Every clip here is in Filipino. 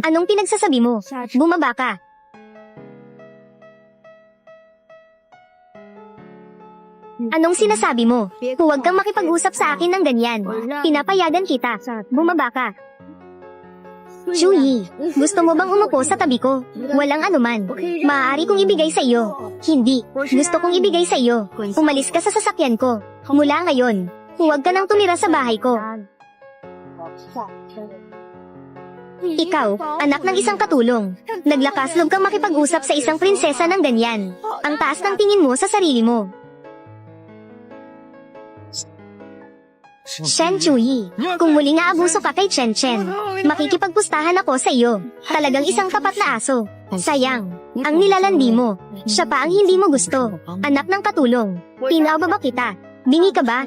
Anong pinagsasabi mo? Bumaba ka. Anong sinasabi mo? Huwag kang makipag-usap sa akin ng ganyan. Pinapayagan kita. Bumaba ka. Chuyi, gusto mo bang umupo sa tabi ko? Walang anuman. Maaari kong ibigay sa iyo. Hindi. Gusto kong ibigay sa iyo. Umalis ka sa sasakyan ko. Mula ngayon, huwag ka nang tumira sa bahay ko. Ikaw, anak ng isang katulong. Naglakas loob kang makipag-usap sa isang prinsesa ng ganyan. Ang taas ng tingin mo sa sarili mo. Shen Chuyi, kung muling aabuso ka kay Chen Chen, makikipagpustahan ako sa iyo. Talagang isang tapat na aso. Sayang, ang nilalandi mo. Siya pa ang hindi mo gusto. Anak ng katulong. Pinababa kita. Bingi ka ba?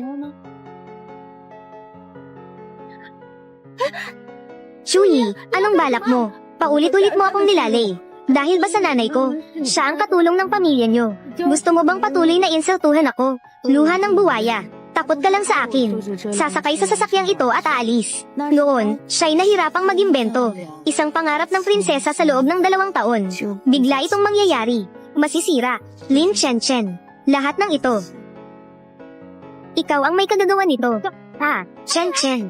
Chuyi, anong balak mo? Paulit-ulit mo akong nilalay. Dahil ba sa nanay ko? Siya ang katulong ng pamilya niyo. Gusto mo bang patuloy na insultuhan ako? Luha ng buwaya. Takot ka lang sa akin. Sasakay sa sasakyang ito at aalis. Noon, siya'y nahirapang mag-imbento. Isang pangarap ng prinsesa sa loob ng 2 taon. Bigla itong mangyayari. Masisira. Lin Chen Chen. Lahat ng ito. Ikaw ang may kagagawa nito. Chen Chen.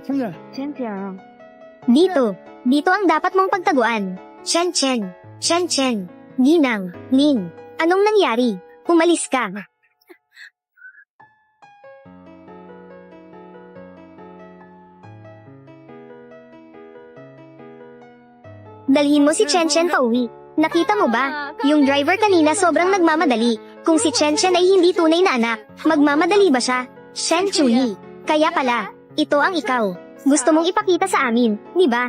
Dito. Dito ang dapat mong pagtaguan. Chen Chen. Chen Chen. Ginang. Lin. Anong nangyari? Umalis ka. Dalhin mo si Chen Chen pauwi. Nakita mo ba? Yung driver kanina sobrang nagmamadali. Kung si Chen Chen ay hindi tunay na anak, magmamadali ba siya? Shen Chuyi. Kaya pala, ito ang ikaw. Gusto mong ipakita sa amin, di ba?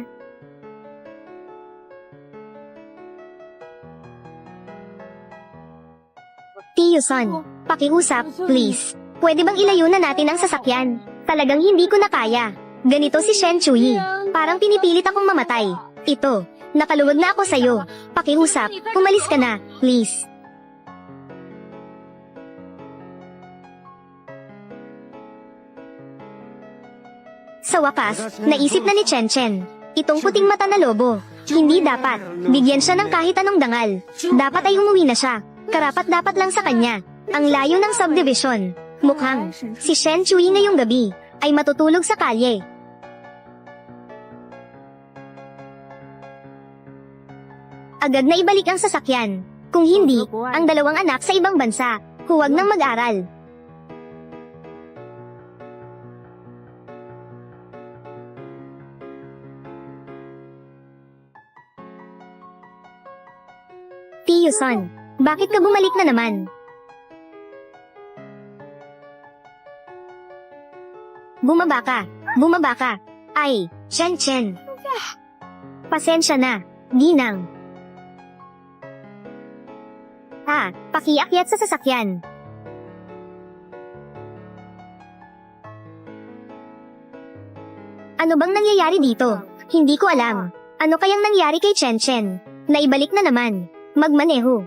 Tiyo-san, pakiusap, please. Pwede bang ilayo na natin ang sasakyan? Talagang hindi ko na kaya. Ganito si Shen Chuyi. Parang pinipilit akong mamatay. Ito. Nakaluwag na ako sa'yo. Pakiusap, umalis ka na, please. Sa wakas, naisip na ni Chen Chen. Itong puting mata na lobo. Hindi dapat. Bigyan siya ng kahit anong dangal. Dapat ay umuwi na siya. Karapat-dapat lang sa kanya. Ang layo ng subdivision. Mukhang, si Shen Chuyi ngayong gabi, ay matutulog sa kalye. Agad na ibalik ang sasakyan. Kung hindi, ang 2 anak sa ibang bansa, huwag nang mag-aral. Tiyo-san, bakit ka bumalik na naman? Bumaba ka. Bumaba ka. Ay, Chen Chen. Pasensya na, Ginang. Pakiakyat sa sasakyan. Ano bang nangyayari dito? Hindi ko alam. Ano kayang nangyari kay Chen Chen? Naibalik na naman. Magmaneho.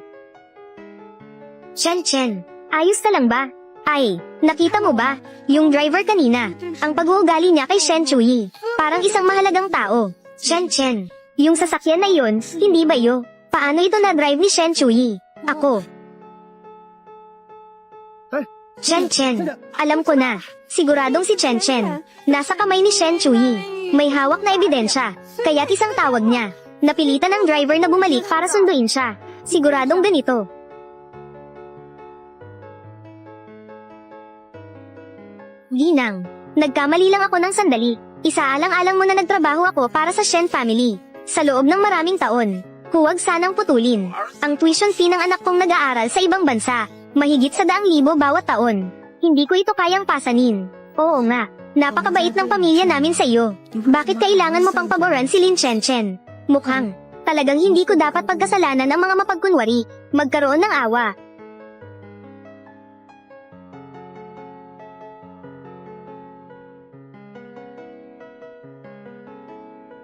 Chen Chen, ayos ka lang ba? Ay, nakita mo ba? Yung driver kanina, ang pag-uugali niya kay Shen Chuyi. Parang isang mahalagang tao. Chen Chen, yung sasakyan na yun, hindi ba iyo? Paano ito na-drive ni Shen Chuyi? Ako. Chen Chen, alam ko na. Siguradong si Chen Chen. Nasa kamay ni Shen Chuyi. May hawak na ebidensya. Kaya't isang tawag niya. Napilitan ng driver na bumalik para sunduin siya. Siguradong ganito. Ginang, nagkamali lang ako ng sandali. Isaalang-alang mo na nagtrabaho ako para sa Shen family. Sa loob ng maraming taon. Huwag sanang putulin. Ang tuition fee ng anak kong nag-aaral sa ibang bansa. Mahigit sa 100,000 bawat taon. Hindi ko ito kayang pasanin. Oo nga, napakabait ng pamilya namin sa iyo. Bakit kailangan mo pang paboran si Lin Chen Chen? Mukhang, talagang hindi ko dapat pagkasalanan ng mga mapagkunwari, magkaroon ng awa.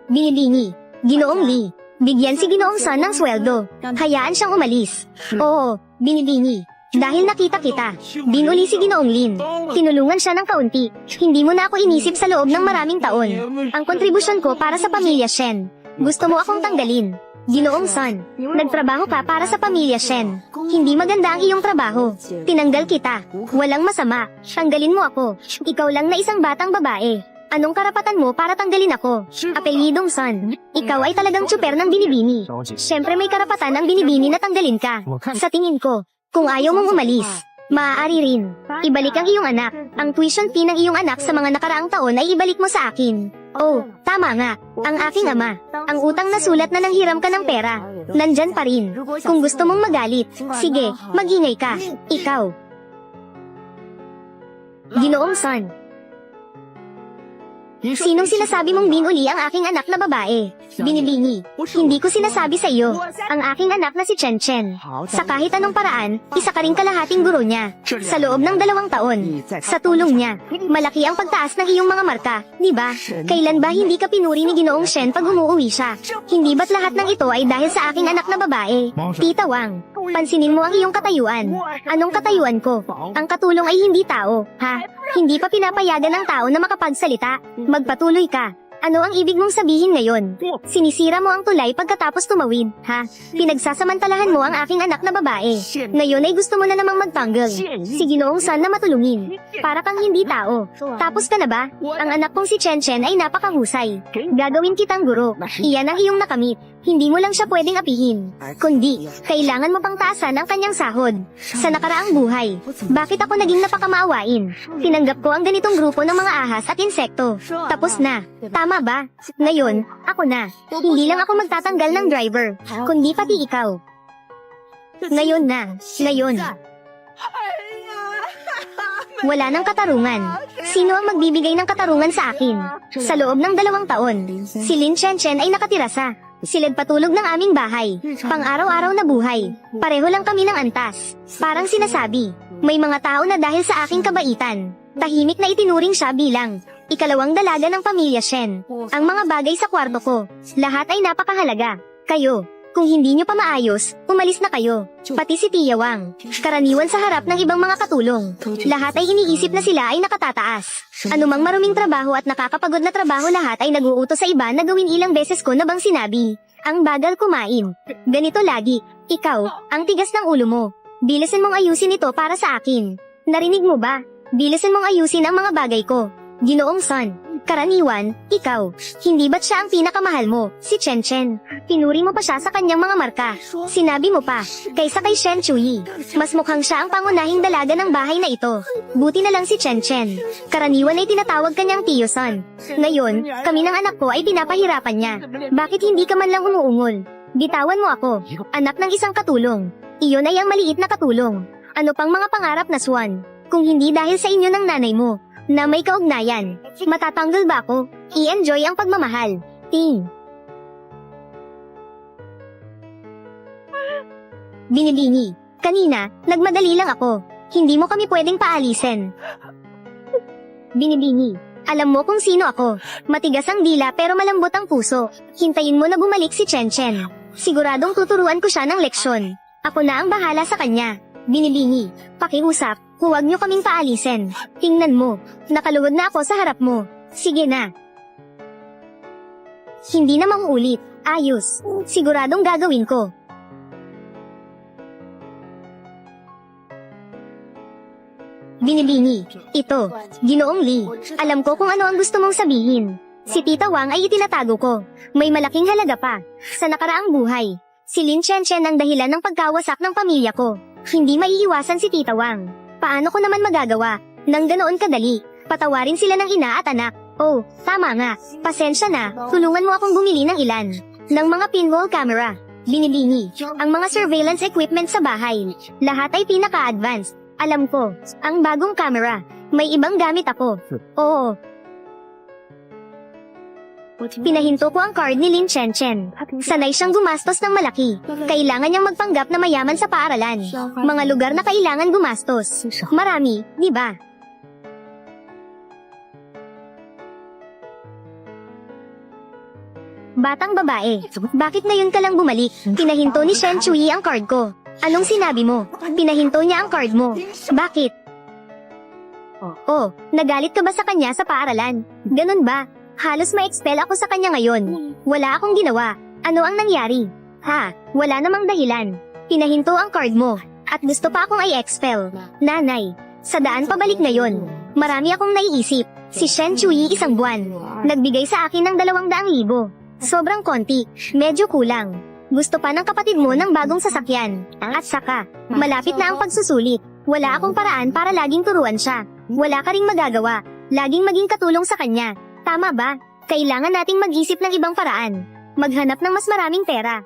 Binilingi, Ginoong Lee. Bigyan si Ginoong Sun ng sweldo. Hayaan siyang umalis. Oo, binilingi. Dahil nakita kita, binuli si Ginoong Lin. Tinulungan siya ng kaunti. Hindi mo na ako inisip sa loob ng maraming taon. Ang kontribusyon ko para sa pamilya Shen. Gusto mo akong tanggalin. Ginoong Son, nagtrabaho ka para sa pamilya Shen. Hindi maganda ang iyong trabaho. Tinanggal kita. Walang masama. Tanggalin mo ako. Ikaw lang na isang batang babae. Anong karapatan mo para tanggalin ako? Apelyidong Son, ikaw ay talagang tsuper ng binibini. Siyempre may karapatan ang binibini na tanggalin ka. Sa tingin ko, kung ayaw mong umalis, maaari rin. Ibalik ang iyong anak. Ang tuition fee ng iyong anak sa mga nakaraang taon ay ibalik mo sa akin. Oh, tama nga. Ang aking ama. Ang utang na sulat na nanghiram ka ng pera. Nandyan pa rin. Kung gusto mong magalit, sige, magingay ka. Ikaw. Ginoong Son. Sinong sinasabi mong binuli ang aking anak na babae? Binibini. Hindi ko sinasabi sa iyo. Ang aking anak na si Chen Chen. Sa kahit anong paraan, isa ka ring kalahating guro niya. Sa loob ng 2 taon. Sa tulong niya, malaki ang pagtaas ng iyong mga marka, di ba? Kailan ba hindi ka pinuri ni Ginoong Shen pag umuwi siya? Hindi ba't lahat ng ito ay dahil sa aking anak na babae? Tita Wang, pansinin mo ang iyong katayuan. Anong katayuan ko? Ang katulong ay hindi tao, ha? Hindi pa pinapayagan ng tao na makapagsalita. Magpatuloy ka. Ano ang ibig mong sabihin ngayon? Sinisira mo ang tulay pagkatapos tumawid, ha? Pinagsasamantalahan mo ang aking anak na babae. Ngayon ay gusto mo na namang magtanggol. Si Ginoong San na matulungin. Para kang hindi tao. Tapos ka na ba? Ang anak kong si Chen Chen ay napakahusay. Gagawin kitang guro. Iyan ang iyong nakamit. Hindi mo lang siya pwedeng apihin. Kundi, kailangan mo pang taasan ang kanyang sahod. Sa nakaraang buhay, bakit ako naging napakamaawain? Tinanggap ko ang ganitong grupo ng mga ahas at insekto. Tapos na. Tama ba? Ngayon, ako na. Hindi lang ako magtatanggal ng driver, kundi pati ikaw. Ngayon na. Ngayon. Wala nang katarungan. Sino ang magbibigay ng katarungan sa akin? Sa loob ng 2 taon, si Lin Chen Chen ay nakatira sa silid-patulog ng aming bahay. Pang-araw-araw na buhay. Pareho lang kami ng antas. Parang sinasabi, may mga tao na dahil sa aking kabaitan, tahimik na itinuring siya bilang ikalawang dalaga ng pamilya Shen. Ang mga bagay sa kwarto ko, lahat ay napakahalaga. Kayo, kung hindi nyo pa maayos, umalis na kayo. Pati si Tia Wang, karaniwan sa harap ng ibang mga katulong. Lahat ay iniisip na sila ay nakatataas. Anumang maruming trabaho at nakakapagod na trabaho lahat ay nag-uutos sa iba na gawin ilang beses ko na bang sinabi. Ang bagal kumain. Ganito lagi. Ikaw, ang tigas ng ulo mo. Bilisan mong ayusin ito para sa akin. Narinig mo ba? Bilisan mong ayusin ang mga bagay ko. Ginoong Son, karaniwan, ikaw. Hindi ba't siya ang pinakamahal mo, si Chen Chen? Pinuri mo pa siya sa kanyang mga marka. Sinabi mo pa, kaysa kay Shen Chuyi. Mas mukhang siya ang pangunahing dalaga ng bahay na ito. Buti na lang si Chen Chen. Karaniwan ay tinatawag kanyang Tio Son. Ngayon, kami ng anak ko ay pinapahirapan niya. Bakit hindi ka man lang umuungol? Bitawan mo ako, anak ng isang katulong. Iyon ay ang maliit na katulong. Ano pang mga pangarap na swan? Kung hindi dahil sa inyo ng nanay mo, na may kaugnayan, matatanggol ba ako? I-enjoy ang pagmamahal. Ting. Binibini. Kanina, nagmadali lang ako. Hindi mo kami pwedeng paalisin. Binibini. Alam mo kung sino ako. Matigas ang dila pero malambot ang puso. Hintayin mo na bumalik si Chen Chen. Siguradong tuturuan ko siya ng leksyon. Ako na ang bahala sa kanya. Binibini. Pakiusap. Huwag niyo kaming paalisin. Tingnan mo, nakaluhod na ako sa harap mo. Sige na. Hindi na mauulit. Ayos. Siguradong gagawin ko. Binibini. Ito, Ginoong Li. Alam ko kung ano ang gusto mong sabihin. Si Tita Wang ay itinatago ko. May malaking halaga pa. Sa nakaraang buhay, si Lin Chen Chen ang dahilan ng pagkawasak ng pamilya ko. Hindi maiiwasan si Tita Wang. Paano ko naman magagawa? Nang ganoon kadali, patawarin sila ng ina at anak. Oh, tama nga. Pasensya na, tulungan mo akong bumili ng ilan. Ng mga pinhole camera. Binibini. Ang mga surveillance equipment sa bahay. Lahat ay pinaka-advanced. Alam ko, ang bagong camera. May ibang gamit ako. Oo. Pinahinto ko ang card ni Lin Chen Chen. Sanay siyang gumastos ng malaki. Kailangan niyang magpanggap na mayaman sa paaralan. Mga lugar na kailangan gumastos. Marami, di ba? Batang babae, bakit ngayon ka lang bumalik? Pinahinto ni Shen Chuyi ang card ko. Anong sinabi mo? Pinahinto niya ang card mo. Bakit? Oh, nagalit ka ba sa kanya sa paaralan? Ganun ba? Halos ma-expel ako sa kanya ngayon. Wala akong ginawa. Ano ang nangyari? Wala namang dahilan. Pinahinto ang card mo. At gusto pa akong i-expel. Nanay, sa daan pabalik ngayon. Marami akong naiisip. Si Shen Chuyi 1 buwan. Nagbigay sa akin ng 200,000. Sobrang konti. Medyo kulang. Gusto pa ng kapatid mo ng bagong sasakyan. At saka, malapit na ang pagsusulit. Wala akong paraan para laging turuan siya. Wala ka ring magagawa. Laging maging katulong sa kanya. Tama ba? Kailangan nating mag-isip ng ibang paraan. Maghanap ng mas maraming pera.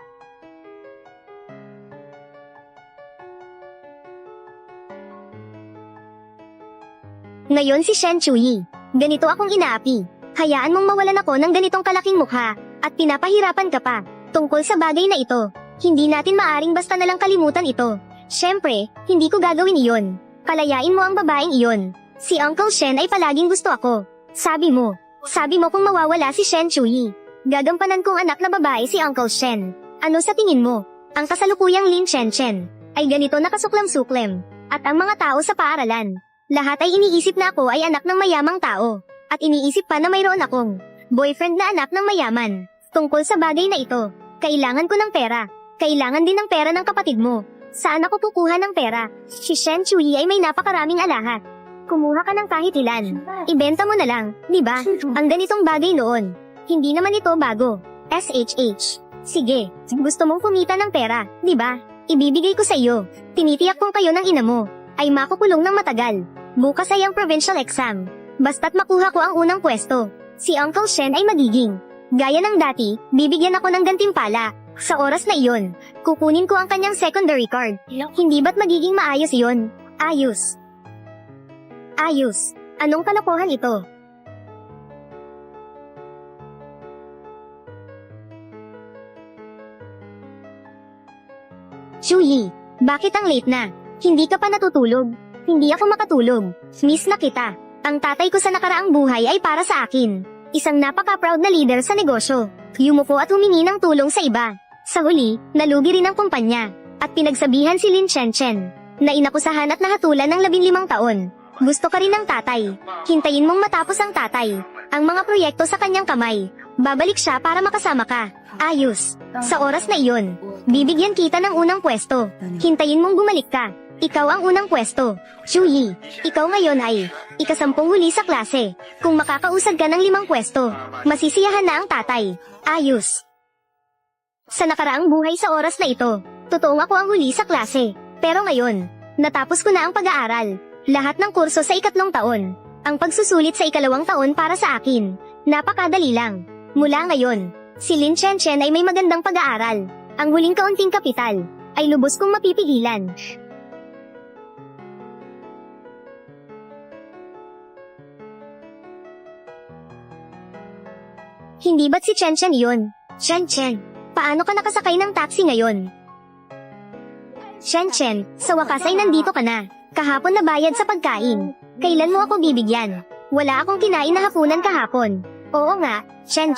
Ngayon si Shen Chuyi. Ganito akong inaapi. Hayaan mong mawalan ako ng ganitong kalaking mukha. At pinapahirapan ka pa. Tungkol sa bagay na ito. Hindi natin maaring basta nalang kalimutan ito. Siyempre, hindi ko gagawin iyon. Kalayain mo ang babaeng iyon. Si Uncle Shen ay palaging gusto ako. Sabi mo kung mawawala si Shen Chuyi. Gagampanan kong anak na babae si Uncle Shen. Ano sa tingin mo? Ang kasalukuyang Lin Chen ay ganito nakasuklam-suklem. At ang mga tao sa paaralan. Lahat ay iniisip na ako ay anak ng mayamang tao. At iniisip pa na mayroon akong boyfriend na anak ng mayaman. Tungkol sa bagay na ito, kailangan ko ng pera. Kailangan din ng pera ng kapatid mo. Saan ako kukuha ng pera? Si Shen Chuyi ay may napakaraming alahas. Kumuha ka ng kahit ilan. Ibenta mo na lang, di ba? Ang ganitong bagay noon. Hindi naman ito bago. SHH. Sige, gusto mong kumita ng pera, di ba? Ibibigay ko sa iyo. Tinitiyak kong kayo ng ina mo ay makukulong ng matagal. Bukas ay ang provincial exam. Basta't makuha ko ang unang pwesto. Si Uncle Shen ay magiging gaya ng dati, bibigyan ako ng gantimpala. Sa oras na iyon, kukunin ko ang kanyang secondary card. Hindi ba't magiging maayos iyon? Ayos. Anong kalokohan ito? Chuyi, bakit ang late na? Hindi ka pa natutulog? Hindi ako makatulog. Miss na kita. Ang tatay ko sa nakaraang buhay ay para sa akin. Isang napaka-proud na leader sa negosyo. Yumuko at humingi ng tulong sa iba. Sa huli, nalugi rin ang kumpanya. At pinagsabihan si Lin Chen na inakusahan at nahatulan ng 15 taon. Gusto ka rin ng tatay. Hintayin mong matapos ang tatay ang mga proyekto sa kanyang kamay. Babalik siya para makasama ka. Ayos. Sa oras na iyon, bibigyan kita ng unang pwesto. Hintayin mong bumalik ka. Ikaw ang unang pwesto. Chuyi, ikaw ngayon ay ika-10 huli sa klase. Kung makakausad ka ng 5 pwesto, masisiyahan na ang tatay. Ayos. Sa nakaraang buhay sa oras na ito, totoong ako ang huli sa klase. Pero ngayon, natapos ko na ang pag-aaral. Lahat ng kurso sa 3 taon. Ang pagsusulit sa 2 taon para sa akin. Napakadali lang. Mula ngayon, si Lin Chen ay may magandang pag-aaral. Ang huling kaunting kapital ay lubos kong mapipigilan. Hindi ba't si Chen yun? Chen, paano ka nakasakay ng taxi ngayon? Chen, sa wakas ay nandito ka na. Kahapon na bayad sa pagkain. Kailan mo ako bibigyan? Wala akong kinain na hapunan kahapon. Oo nga, Chen.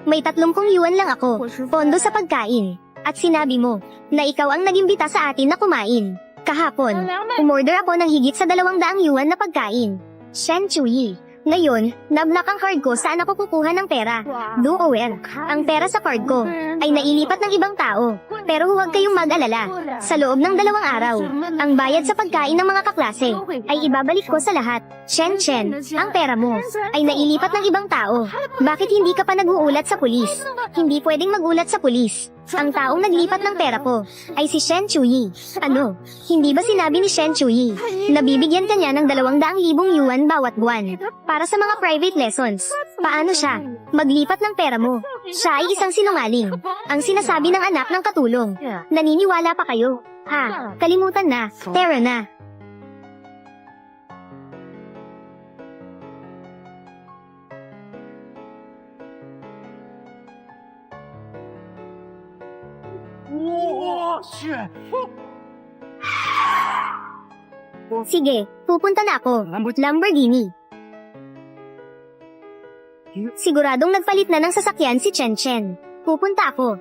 May 30 yuan lang ako, pondo sa pagkain. At sinabi mo, na ikaw ang nagimbita sa atin na kumain. Kahapon, umorder ako ng higit sa 200 yuan na pagkain. Shen Chuyi. Ngayon, nablock ang card ko saan ako kukuha ng pera. Do aware, ang pera sa card ko ay nailipat ng ibang tao. Pero huwag kayong mag-alala. Sa loob ng 2 araw, ang bayad sa pagkain ng mga kaklase ay ibabalik ko sa lahat. Chen, ang pera mo ay nailipat ng ibang tao. Bakit hindi ka pa nag-uulat sa pulis? Hindi pwedeng magulat sa pulis. Ang taong naglipat ng pera ko ay si Shen Chuyi. Ano? Hindi ba sinabi ni Shen Chuyi na bibigyan ka niya ng 200,000 yuan bawat buwan para sa mga private lessons? Paano siya maglipat ng pera mo? Siya ay isang sinungaling. Ang sinasabi ng anak ng katulong. Naniniwala pa kayo? Kalimutan na. Tara na. Sige, pupunta na ako. Lamborghini. Siguradong nagpalit na ng sasakyan si Chen. Pupunta ako.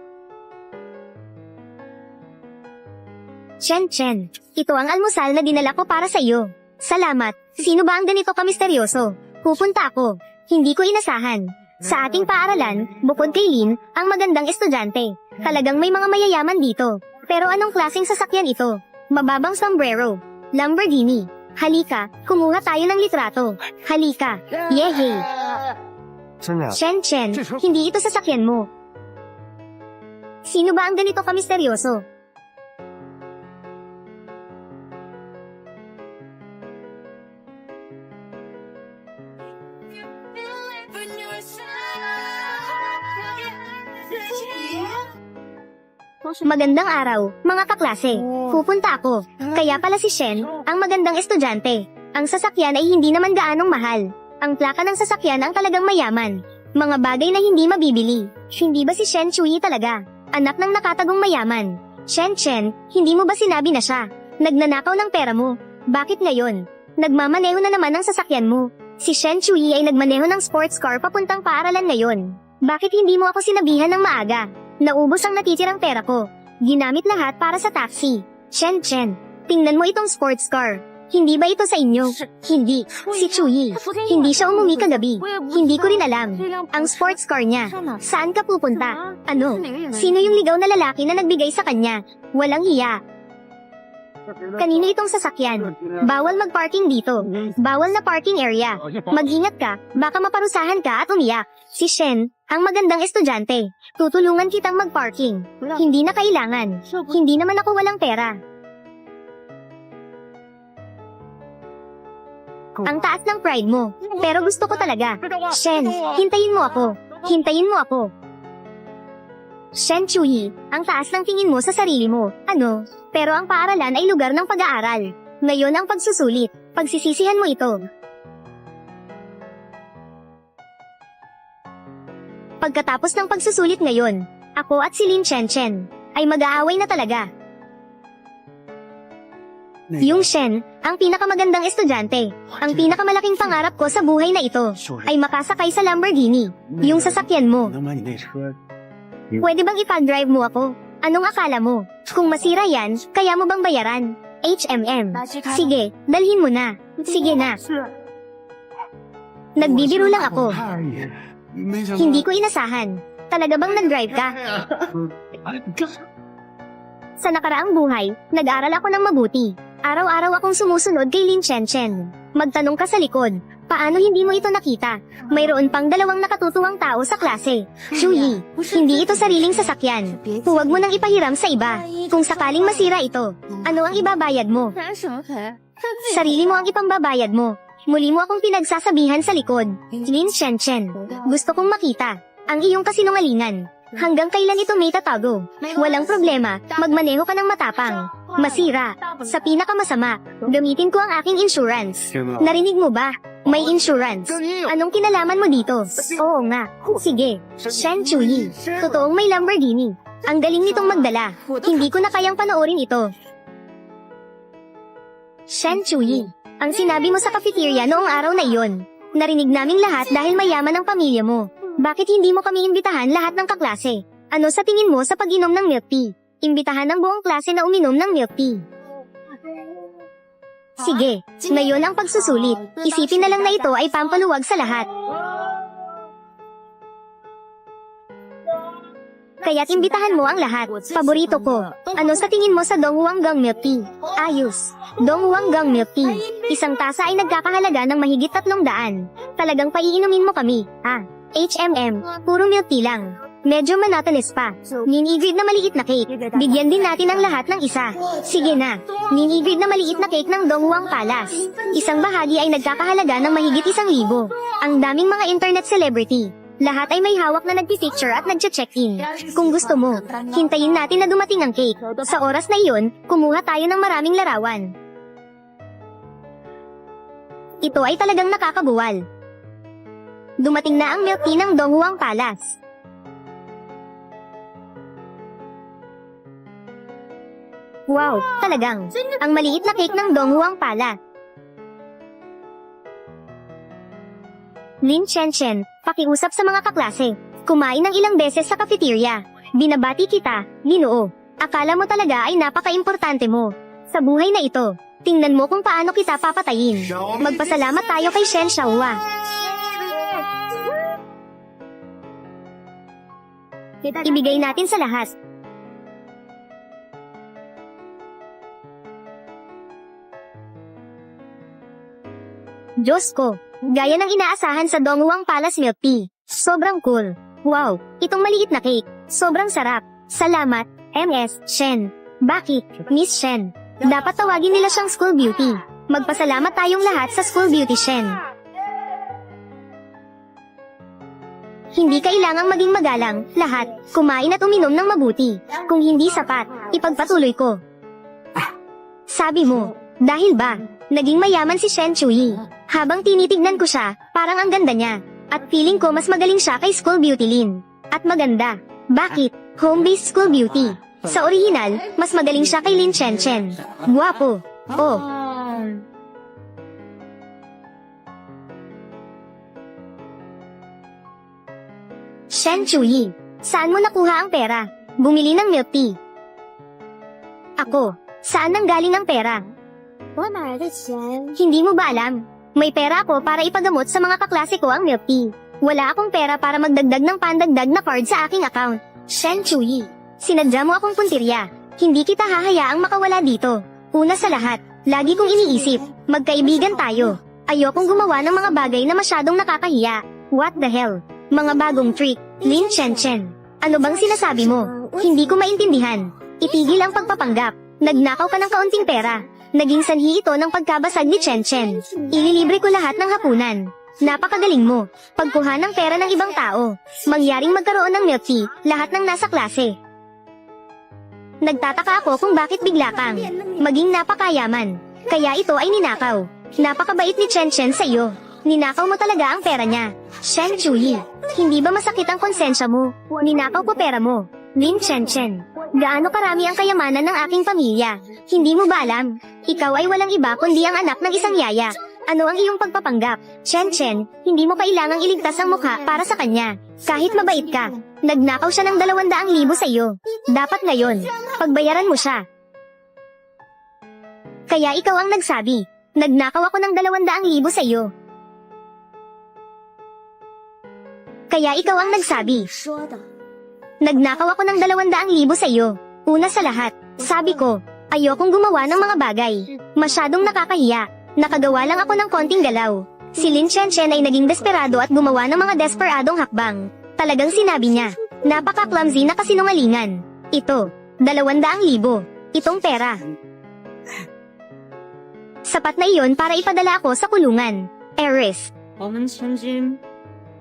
Chen, ito ang almusal na dinala ko para sa iyo. Salamat. Sino ba ang ganito kamisteryoso? Pupunta ako. Hindi ko inasahan. Sa ating paaralan, bukod kay Lin, ang magandang estudyante. Talagang may mga mayayaman dito. Pero anong klaseng sasakyan ito? Mababang sombrero. Lamborghini. Halika, kumuha tayo ng litrato. Halika. Yehey. Chen, hindi ito sasakyan mo. Sino ba ang ganito kamisteryoso? Magandang araw, mga kaklase. Pupunta ako. Kaya pala si Shen, ang magandang estudyante. Ang sasakyan ay hindi naman gaanong mahal. Ang plaka ng sasakyan ang talagang mayaman. Mga bagay na hindi mabibili. Hindi ba si Shen Chui talaga? Anak ng nakatagong mayaman. Chen, hindi mo ba sinabi na siya? Nagnanakaw ng pera mo. Bakit ngayon? Nagmamaneho na naman ang sasakyan mo. Si Shen Chui ay nagmaneho ng sports car papuntang paaralan ngayon. Bakit hindi mo ako sinabihan ng maaga? Naubos ang natitirang pera ko. Ginamit lahat para sa taxi. Chen, tingnan mo itong sports car. Hindi ba ito sa inyo? Hindi. Si Chuyi. Hindi siya umuwi kagabi. Hindi ko rin alam. Ang sports car niya. Saan ka pupunta? Ano? Sino yung ligaw na lalaki na nagbigay sa kanya? Walang hiya. Kanino itong sasakyan? Bawal mag-parking dito. Bawal na parking area. Mag-ingat ka, baka maparusahan ka at umiyak. Si Shen, ang magandang estudyante. Tutulungan kitang mag-parking. Hindi na kailangan. Hindi naman ako walang pera. Ang taas ng pride mo. Pero gusto ko talaga. Shen, hintayin mo ako. Hintayin mo ako. Shen Chuyi, ang taas ng tingin mo sa sarili mo. Ano? Pero ang paaralan ay lugar ng pag-aaral. Ngayon ang pagsusulit. Pagsisisihan mo ito. Pagkatapos ng pagsusulit ngayon, ako at si Lin Chen ay mag-aaway na talaga. Yung Shen, ang pinakamagandang estudyante, ang pinakamalaking pangarap ko sa buhay na ito, ay makasakay sa Lamborghini, yung sasakyan mo. Pwede bang ipag-drive mo ako? Anong akala mo? Kung masira yan, kaya mo bang bayaran? Sige, dalhin mo na. Sige na. Nagbibiro lang ako. Hindi ko inasahan. Talaga bang nag-drive ka? Sa nakaraang buhay, nag-aral ako ng mabuti. Araw-araw akong sumusunod kay Lin Chen. Magtanong ka sa likod, paano hindi mo ito nakita? Mayroon pang dalawang nakatutuwang tao sa klase. Chuyi, hindi ito sariling sasakyan. Huwag mo nang ipahiram sa iba. Kung sakaling masira ito, ano ang ibabayad mo? Sarili mo ang ipambabayad mo. Muli mo akong pinagsasabihan sa likod. Lin Chen, gusto kong makita ang iyong kasinungalingan. Hanggang kailan ito may tatago? Walang problema, magmaneho ka ng matapang. Masira. Sa pinakamasama, gamitin ko ang aking insurance. Narinig mo ba? May insurance. Anong kinalaman mo dito? Oo nga. Sige. Shen Chuyi. Totoong may Lamborghini. Ang galing nitong magdala. Hindi ko na kayang panoorin ito. Shen Chuyi. Ang sinabi mo sa cafeteria noong araw na iyon. Narinig naming lahat dahil mayaman ang pamilya mo. Bakit hindi mo kami imbitahan lahat ng kaklase? Ano sa tingin mo sa pag-inom ng milk tea? Imbitahan ng buong klase na uminom ng milk tea. Sige, ngayon ang pagsusulit. Isipin na lang na ito ay pampaluwag sa lahat. Kaya't imbitahan mo ang lahat. Paborito ko. Ano sa tingin mo sa Dongwanggang milk tea? Ayos. Dongwanggang milk tea. Isang tasa ay nagkakahalaga ng mahigit 300. Talagang paiinumin mo kami, ha? Puro milk tea lang. Medyo monotonous pa. Ninigrid na maliit na cake. Bigyan din natin ang lahat ng isa. Sige na. Ninigrid na maliit na cake ng Dongwang Palace. Isang bahagi ay nagkakahalaga ng mahigit 1,000. Ang daming mga internet celebrity. Lahat ay may hawak na nagpipicture at nagche-check-in. Kung gusto mo, hintayin natin na dumating ang cake. Sa oras na iyon, kumuha tayo ng maraming larawan. Ito ay talagang nakakabuwal. Dumating na ang milk tea ng Dongwang Palace. Wow, talagang. Ang maliit na cake ng Dongwang Palace. Lin Chen, pakiusap sa mga kaklase. Kumain ng ilang beses sa cafeteria. Binabati kita, Ginoo. Akala mo talaga ay napaka-importante mo. Sa buhay na ito, tingnan mo kung paano kita papatayin. Magpasalamat tayo kay Shen Xiaohua. Ibigay natin sa lahat. Diyos ko, gaya ng inaasahan sa Dongwang Palace Milk Tea. Sobrang cool. Wow, itong maliit na cake. Sobrang sarap. Salamat, MS Shen. Bakit, Miss Shen? Dapat tawagin nila siyang School Beauty. Magpasalamat tayong lahat sa School Beauty Shen. Hindi kailangang maging magalang, lahat. Kumain at uminom ng mabuti. Kung hindi sapat, ipagpatuloy ko. Sabi mo, dahil ba, naging mayaman si Shen Chuyi. Habang tinitignan ko siya, parang ang ganda niya. At feeling ko mas magaling siya kay School Beauty Lin. At maganda. Bakit? Home-based School Beauty. Sa original, mas magaling siya kay Lin Chen Chen. Guwapo. Oh. Shen Chuyi, saan mo nakuha ang pera? Bumili ng milk tea. Ako, saan nanggaling ang pera? Hindi mo ba alam? May pera ako para ipagamot sa mga kaklase ko ang milk tea. Wala akong pera para magdagdag ng pandagdag na card sa aking account. Shen Chuyi, sinadya mo akong puntirya. Hindi kita hahayaang makawala dito. Una sa lahat, lagi kong iniisip, magkaibigan tayo. Ayokong gumawa ng mga bagay na masyadong nakakahiya. What the hell? Mga bagong trick, Lin Chen Chen. Ano bang sinasabi mo? Hindi ko maintindihan. Itigil ang pagpapanggap. Nagnakaw ka ng kaunting pera. Naging sanhi ito ng pagkabasag ni Chen Chen. Ililibre ko lahat ng hapunan. Napakagaling mo. Pagkuha ng pera ng ibang tao. Mangyaring magkaroon ng milk tea, lahat ng nasa klase. Nagtataka ako kung bakit bigla kang maging napakayaman. Kaya ito ay ninakaw. Napakabait ni Chen Chen sa iyo. Ninakaw mo talaga ang pera niya. Shen Chuyi, hindi ba masakit ang konsensya mo? Ninakaw ko pera mo. Lin Chen Chen, gaano karami ang kayamanan ng aking pamilya? Hindi mo ba alam? Ikaw ay walang iba kundi ang anak ng isang yaya. Ano ang iyong pagpapanggap? Chen Chen, hindi mo kailangang iligtas ang mukha para sa kanya. Kahit mabait ka, nagnakaw siya ng 200,000 sa iyo. Dapat ngayon, pagbayaran mo siya. Kaya ikaw ang nagsabi, nagnakaw ako ng 200,000 sa iyo. Kaya ikaw ang nagsabi, nagnakaw ako ng 200,000 sa iyo. Una sa lahat, sabi ko, ayokong gumawa ng mga bagay. Masyadong nakakahiya. Nakagawa lang ako ng konting galaw. Si Lin Chen Chen ay naging desperado at gumawa ng mga desperadong hakbang. Talagang sinabi niya, napaka-clumsy na kasinungalingan. Ito, 200,000. Itong pera. Sapat na iyon para ipadala ako sa kulungan. Eris.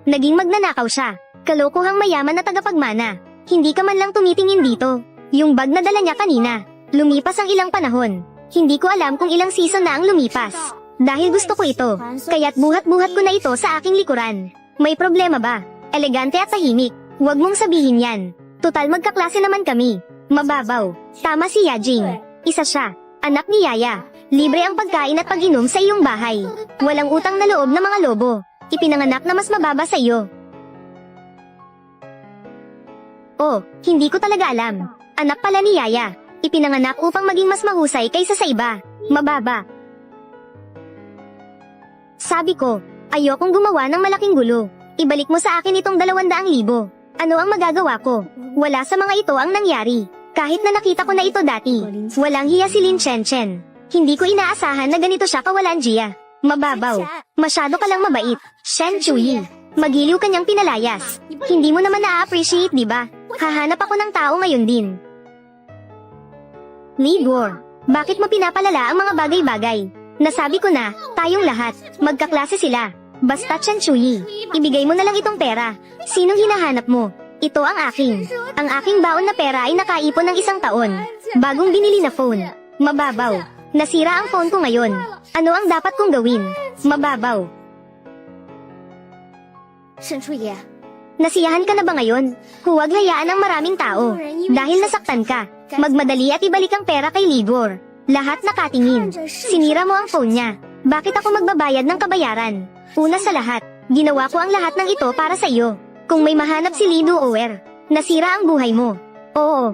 Naging magnanakaw siya. Kalokohang mayaman na tagapagmana. Hindi ka man lang tumitingin dito. Yung bag na dala niya kanina. Lumipas ang ilang panahon. Hindi ko alam kung ilang season na ang lumipas. Dahil gusto ko ito. Kaya't buhat-buhat ko na ito sa aking likuran. May problema ba? Elegante at tahimik. Huwag mong sabihin yan. Tutal magkaklase naman kami. Mababaw. Tama si Yajing. Isa siya. Anak ni Yaya. Libre ang pagkain at pag-inom sa iyong bahay. Walang utang na loob na mga lobo. Ipinanganak na mas mababa sa iyo. Oh, hindi ko talaga alam. Anak pala ni Yaya. Ipinanganak upang maging mas mahusay kaysa sa iba. Mababa. Sabi ko, ayokong gumawa ng malaking gulo. Ibalik mo sa akin itong 200,000. Ano ang magagawa ko? Wala sa mga ito ang nangyari. Kahit na nakita ko na ito dati. Walang hiya si Lin Chen Chen. Hindi ko inaasahan na ganito siya kawalan Gia. Mababaw. Masyado ka lang mabait. Shen Chuyi. Magiliw kanyang pinalayas. Hindi mo naman na-appreciate, di ba? Hahanap ako ng tao ngayon din. Ligor, bakit mo pinapalala ang mga bagay-bagay? Nasabi ko na, tayong lahat, magkaklase sila. Basta Chen Chuyi, ibigay mo na lang itong pera. Sinong hinahanap mo? Ito ang aking. Ang aking baon na pera ay nakaipon ng 1 taon. Bagong binili na phone. Mababaw. Nasira ang phone ko ngayon. Ano ang dapat kong gawin? Mababaw. Nasiyahan ka na ba ngayon? Huwag hayaan ang maraming tao. Dahil nasaktan ka, magmadali at ibalik ang pera kay Ligor. Lahat nakatingin. Sinira mo ang phone niya. Bakit ako magbabayad ng kabayaran? Una sa lahat, ginawa ko ang lahat ng ito para sa iyo. Kung may mahanap si Lidu Ower, nasira ang buhay mo. Oo.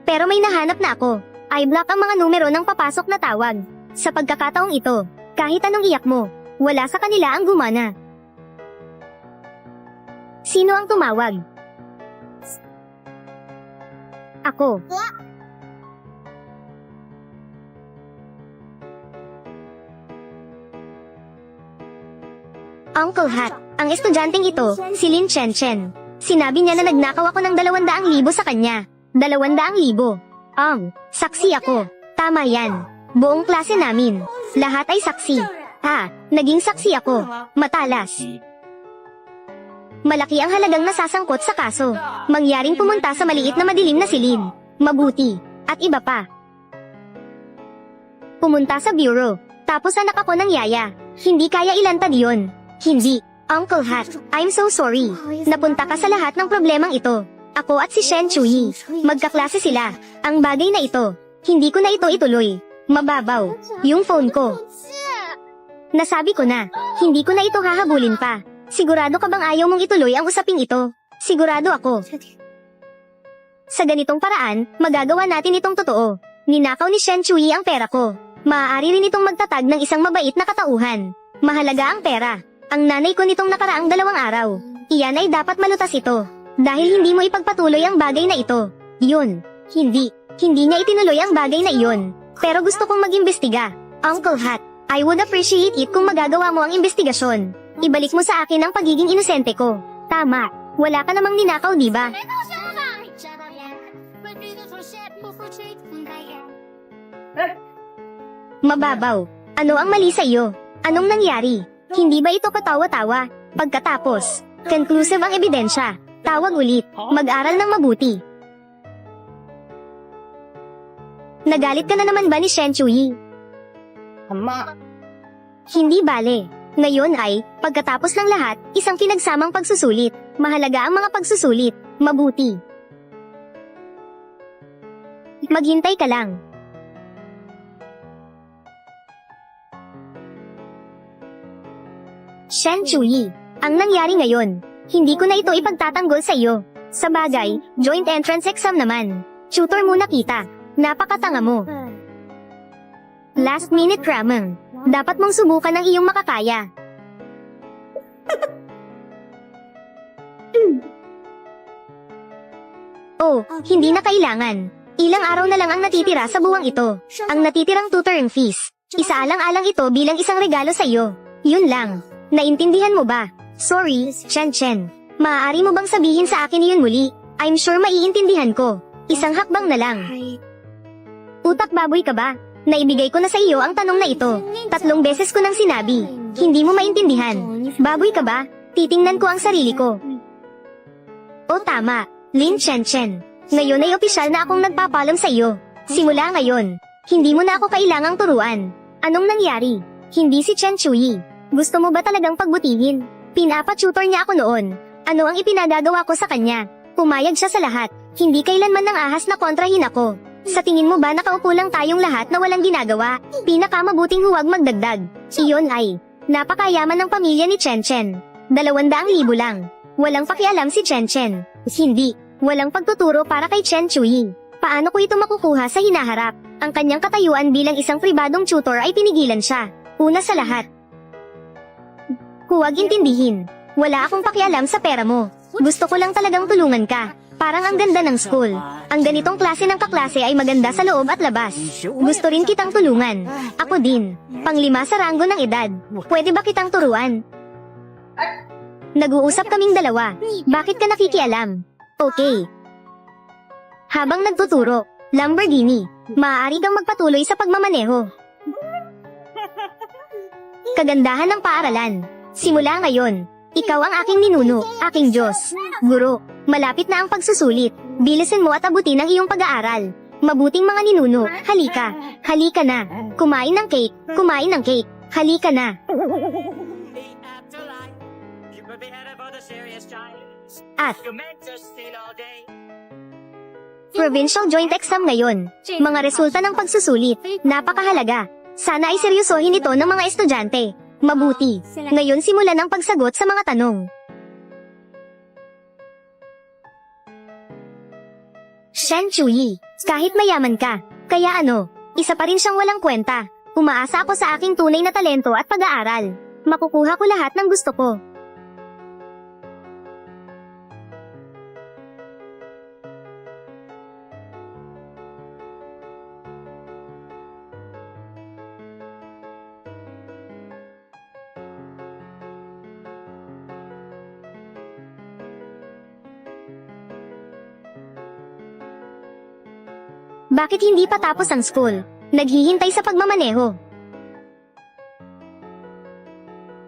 Pero may nahanap na ako. I-block ang mga numero ng papasok na tawag. Sa pagkakataong ito, kahit anong iyak mo, wala sa kanila ang gumana. Sino ang tumawag? Ako. Uncle Hat, ang estudyanteng ito, si Lin Chen. Sinabi niya na nagnakaw ako ng 200,000 sa kanya. 200,000. Saksi ako. Tama yan. Buong klase namin. Lahat ay saksi. Naging saksi ako. Matalas. Malaki ang halagang nasasangkot sa kaso. Mangyaring pumunta sa maliit na madilim na silid. Mabuti. At iba pa. Pumunta sa bureau. Tapos anak ako ng yaya. Hindi kaya ilantad yun. Hindi. Uncle Hat, I'm so sorry. Napunta ka sa lahat ng problemang ito. Ako at si Shen Chuyi. Magkaklase sila. Ang bagay na ito. Hindi ko na ito ituloy. Mababaw. Yung phone ko. Nasabi ko na. Hindi ko na ito hahabulin pa. Sigurado ka bang ayaw mong ituloy ang usaping ito? Sigurado ako. Sa ganitong paraan, magagawa natin itong totoo. Ninakaw ni Shen Chuyi ang pera ko. Maaari rin itong magtatag ng isang mabait na katauhan. Mahalaga ang pera. Ang nanay ko nitong nakaraang 2 araw. Iyan ay dapat malutas ito. Dahil hindi mo ipagpatuloy ang bagay na ito. Yun. Hindi. Hindi niya itinuloy ang bagay na iyon. Pero gusto kong mag-imbestiga. Uncle Hat, I would appreciate it kung magagawa mo ang investigasyon. Ibalik mo sa akin ang pagiging inosente ko. Tama. Wala ka namang ninakaw, di ba? Mababaw. Ano ang mali sa iyo? Anong nangyari? Hindi ba ito katawa-tawa? Pagkatapos, conclusive ang ebidensya. Tawag ulit. Mag-aral ng mabuti. Nagalit ka na naman ba ni Shen Chuyi? Ama. Hindi bale. Ngayon ay, pagkatapos ng lahat, isang pinagsamang pagsusulit. Mahalaga ang mga pagsusulit. Mabuti. Maghintay ka lang. Shen Chuyi, ang nangyari ngayon, hindi ko na ito ipagtatanggol sa iyo. Sa bagay, joint entrance exam naman. Tutor muna kita. Napakatanga mo. Last minute cramming. Dapat mong subukan ang iyong makakaya. Oh, hindi na kailangan. Ilang araw na lang ang natitira sa buwang ito. Ang natitirang tutoring fees. Isaalang-alang ito bilang isang regalo sa iyo. Yun lang. Naintindihan mo ba? Sorry, Chen. Maaari mo bang sabihin sa akin iyon muli? I'm sure maiintindihan ko. Isang hakbang na lang. Utak baboy ka ba? Naibigay ko na sa iyo ang tanong na ito. 3 beses ko nang sinabi. Hindi mo maintindihan. Baboy ka ba? Titingnan ko ang sarili ko. O tama, Lin Chen. Ngayon ay opisyal na akong nagpapalam sa iyo. Simula ngayon, hindi mo na ako kailangang turuan. Anong nangyari? Hindi si Chen Chuyi. Gusto mo ba talagang pagbutihin? Pinapa-tutor niya ako noon. Ano ang ipinagagawa ko sa kanya? Pumayag siya sa lahat. Hindi kailanman nang ahas na kontrahin ako. Sa tingin mo ba nakaupo lang tayong lahat na walang ginagawa? Pinakamabuting huwag magdagdag. Iyon ay, napakayaman ng pamilya ni Chen. 200,000 lang. Walang pakialam si Chen. Hindi, walang pagtuturo para kay Chen Chuyi. Paano ko ito makukuha sa hinaharap? Ang kanyang katayuan bilang isang pribadong tutor ay pinigilan siya. Una sa lahat. Huwag intindihin. Wala akong pakialam sa pera mo. Gusto ko lang talagang tulungan ka. Parang ang ganda ng school. Ang ganitong klase ng kaklase ay maganda sa loob at labas. Gusto rin kitang tulungan. Ako din. Pang-5 sa ranggo ng edad. Pwede ba kitang turuan? Nag-uusap kaming dalawa. Bakit ka nakikialam? Okay. Habang nagtuturo, Lamborghini, maaari kang magpatuloy sa pagmamaneho. Kagandahan ng paaralan. Simula ngayon, ikaw ang aking ninuno, aking Diyos. Guro, malapit na ang pagsusulit. Bilisin mo at abutin ang iyong pag-aaral. Mabuting mga ninuno, halika. Halika na. Kumain ng cake. Halika na. At Provincial Joint Exam ngayon. Mga resulta ng pagsusulit. Napakahalaga. Sana ay seryosohin ito ng mga estudyante. Mabuti. Ngayon simulan ang pagsagot sa mga tanong. Shen Chuyi, kahit mayaman ka, kaya ano, isa pa rin siyang walang kwenta. Umaasa ako sa aking tunay na talento at pag-aaral. Makukuha ko lahat ng gusto ko. Bakit hindi pa tapos ang school? Naghihintay sa pagmamaneho.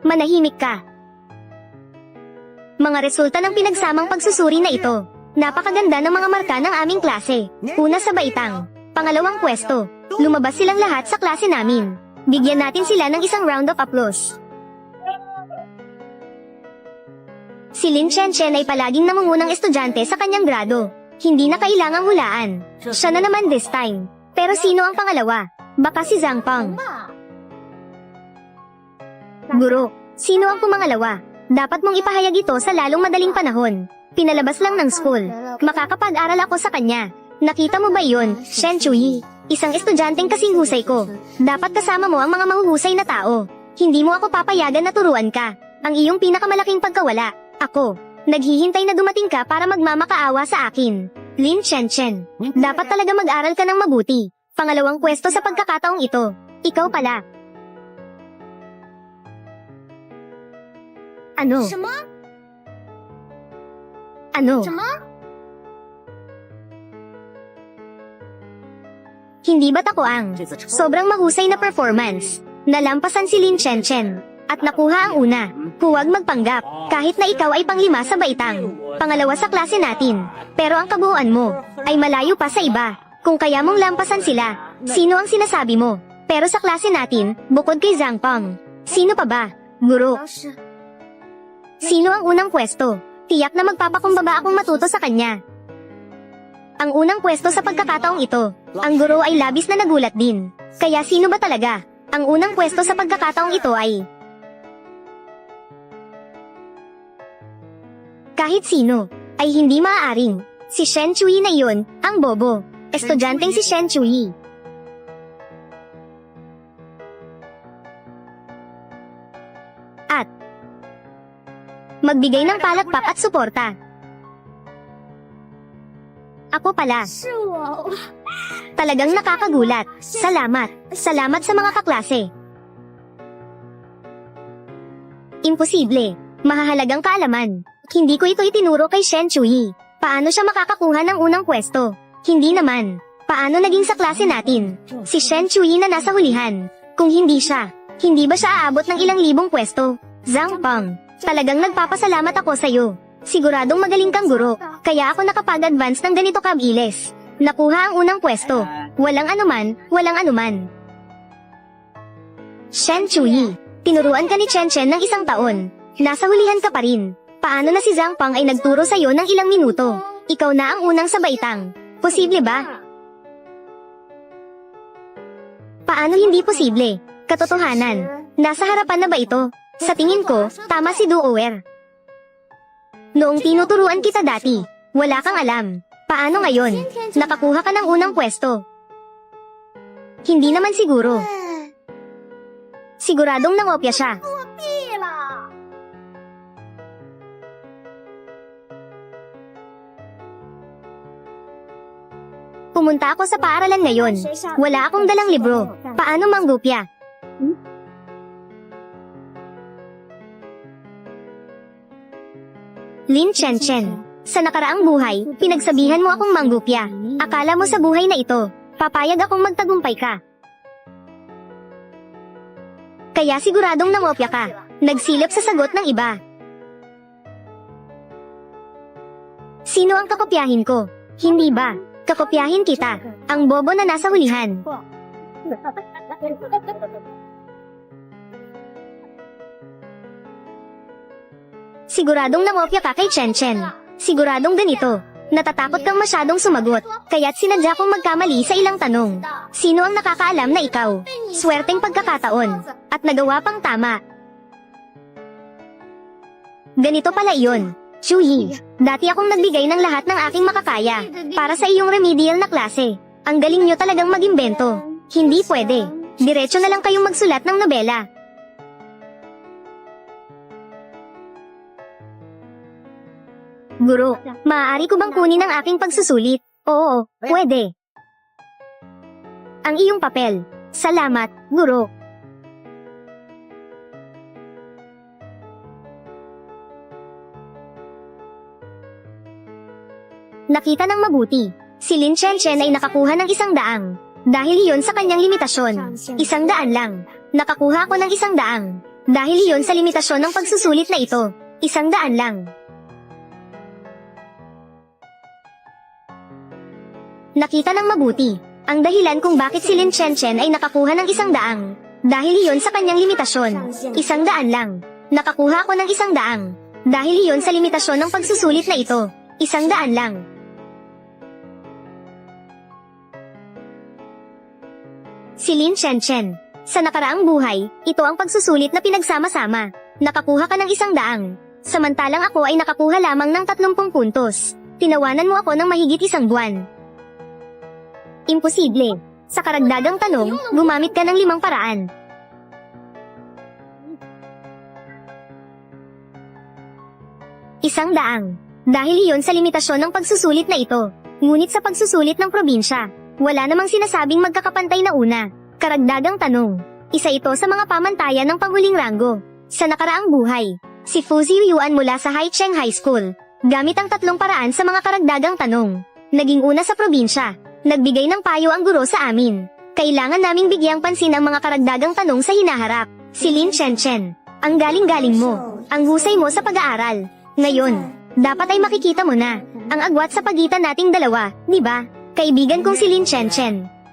Manahimik ka. Mga resulta ng pinagsamang pagsusuri na ito. Napakaganda ng mga marka ng aming klase. Una sa baitang. Pangalawang pwesto. Lumabas silang lahat sa klase namin. Bigyan natin sila ng isang round of applause. Si Lin Chen ay palaging namungunang estudyante sa kanyang grado. Hindi na kailangang hulaan. Siya na naman this time. Pero sino ang pangalawa? Baka si Zhang Peng. Guro, sino ang pumangalawa? Dapat mong ipahayag ito sa lalong madaling panahon. Pinalabas lang ng school. Makakapag-aral ako sa kanya. Nakita mo ba yun, Shen Chui? Isang estudyanteng kasing husay ko. Dapat kasama mo ang mga mahuhusay na tao. Hindi mo ako papayagan na turuan ka. Ang iyong pinakamalaking pagkawala, ako. Naghihintay na dumating ka para magmamakaawa sa akin. Lin Chen. Dapat talaga mag-aral ka ng mabuti. Pangalawang pwesto sa pagkakataong ito. Ikaw pala. Ano? Ano? Hindi ba't ako ang sobrang mahusay na performance? Nalampasan si Lin Chen at nakuha ang una. Huwag magpanggap, kahit na ikaw ay panglima sa baitang. Pangalawa sa klase natin. Pero ang kabuuan mo ay malayo pa sa iba. Kung kaya mong lampasan sila, sino ang sinasabi mo? Pero sa klase natin, bukod kay Zhang Peng, sino pa ba? Guro. Sino ang unang pwesto? Tiyak na magpapakumbaba akong matuto sa kanya. Ang unang pwesto sa pagkakataong ito, ang guro ay labis na nagulat din. Kaya sino ba talaga? Ang unang pwesto sa pagkakataong ito ay... Kahit sino, ay hindi maaaring. Si Shen Chui na iyon, ang bobo. Estudyanteng si Shen Chui. At magbigay ng palakpak at suporta. Ako pala. Talagang nakakagulat. Salamat. Salamat sa mga kaklase. Imposible. Mahahalagang kaalaman. Hindi ko ito itinuro kay Shen Chui. Paano siya makakakuha ng unang pwesto? Hindi naman. Paano naging sa klase natin? Si Shen Chui na nasa hulihan. Kung hindi siya, hindi ba siya aabot ng ilang libong pwesto? Zhang Peng, talagang nagpapasalamat ako sa'yo. Siguradong magaling kang guro, kaya ako nakapag-advance ng ganito kabilis. Nakuha ang unang pwesto. Walang anuman. Shen Chui, tinuruan ka ni Chen ng isang taon. Nasa hulihan ka pa rin. Paano na si Zhang Peng ay nagturo sa'yo ng ilang minuto? Ikaw na ang unang sa baitang. Posible ba? Paano hindi posible? Katotohanan. Nasa harapan na ba ito? Sa tingin ko, tama si Duoer. Noong tinuturuan kita dati, wala kang alam. Paano ngayon? Nakakuha ka ng unang pwesto. Hindi naman siguro. Siguradong nangopya siya. Pumunta ako sa paaralan ngayon. Wala akong dalang libro. Paano manggupya? Lin Chen, sa nakaraang buhay, pinagsabihan mo akong manggupya. Akala mo sa buhay na ito, papayag akong magtagumpay ka. Kaya siguradong nangopya ka. Nagsilip sa sagot ng iba. Sino ang kakopyahin ko? Hindi ba? Kakopyahin kita, ang bobo na nasa hulihan. Siguradong nangopya ka kay Chen. Siguradong ganito. Natatakot kang masyadong sumagot, kaya't sinadya kong magkamali sa ilang tanong. Sino ang nakakaalam na ikaw? Swerteng pagkakataon. At nagawa pang tama. Ganito pala iyon. Chuyi, dati akong nagbigay ng lahat ng aking makakaya para sa iyong remedial na klase. Ang galing nyo talagang mag-imbento. Hindi pwede. Diretso na lang kayong magsulat ng nobela. Guro, maaari ko bang kunin ang aking pagsusulit? Oo, pwede. Ang iyong papel. Salamat, guro. Nakita ng mabuti. Si Lin Chen ay nakakuha ng 100. Dahil iyon sa kanyang limitasyon. 100 lang. Nakakuha ako ng 100. Dahil iyon sa limitasyon ng pagsusulit na ito. 100 lang. Nakita ng mabuti. Ang dahilan kung bakit si Lin Chen ay nakakuha ng 100. Dahil iyon sa kanyang limitasyon. 100 lang. Nakakuha ako ng 100. Dahil iyon sa limitasyon ng pagsusulit na ito. 100 lang. Si Lin Chen. Sa nakaraang buhay, ito ang pagsusulit na pinagsama-sama. Nakakuha ka ng 100. Samantalang ako ay nakakuha lamang ng 30 puntos. Tinawanan mo ako ng mahigit 1 buwan. Imposible. Sa karagdagang tanong, gumamit ka ng 5 paraan. Isang daang. Dahil iyon sa limitasyon ng pagsusulit na ito. Ngunit sa pagsusulit ng probinsya, wala namang sinasabing magkakapantay na una. Karagdagang tanong. Isa ito sa mga pamantayan ng panghuling ranggo. Sa nakaraang buhay, si Fu Ziyuan mula sa Haicheng High School, gamit ang 3 paraan sa mga karagdagang tanong. Naging una sa probinsya. Nagbigay ng payo ang guro sa amin. Kailangan naming bigyang pansin ang mga karagdagang tanong sa hinaharap. Si Lin Chen. Ang galing-galing mo. Ang husay mo sa pag-aaral. Ngayon, dapat ay makikita mo na ang agwat sa pagitan nating dalawa, di ba? Kaibigan kong si Lin Chen.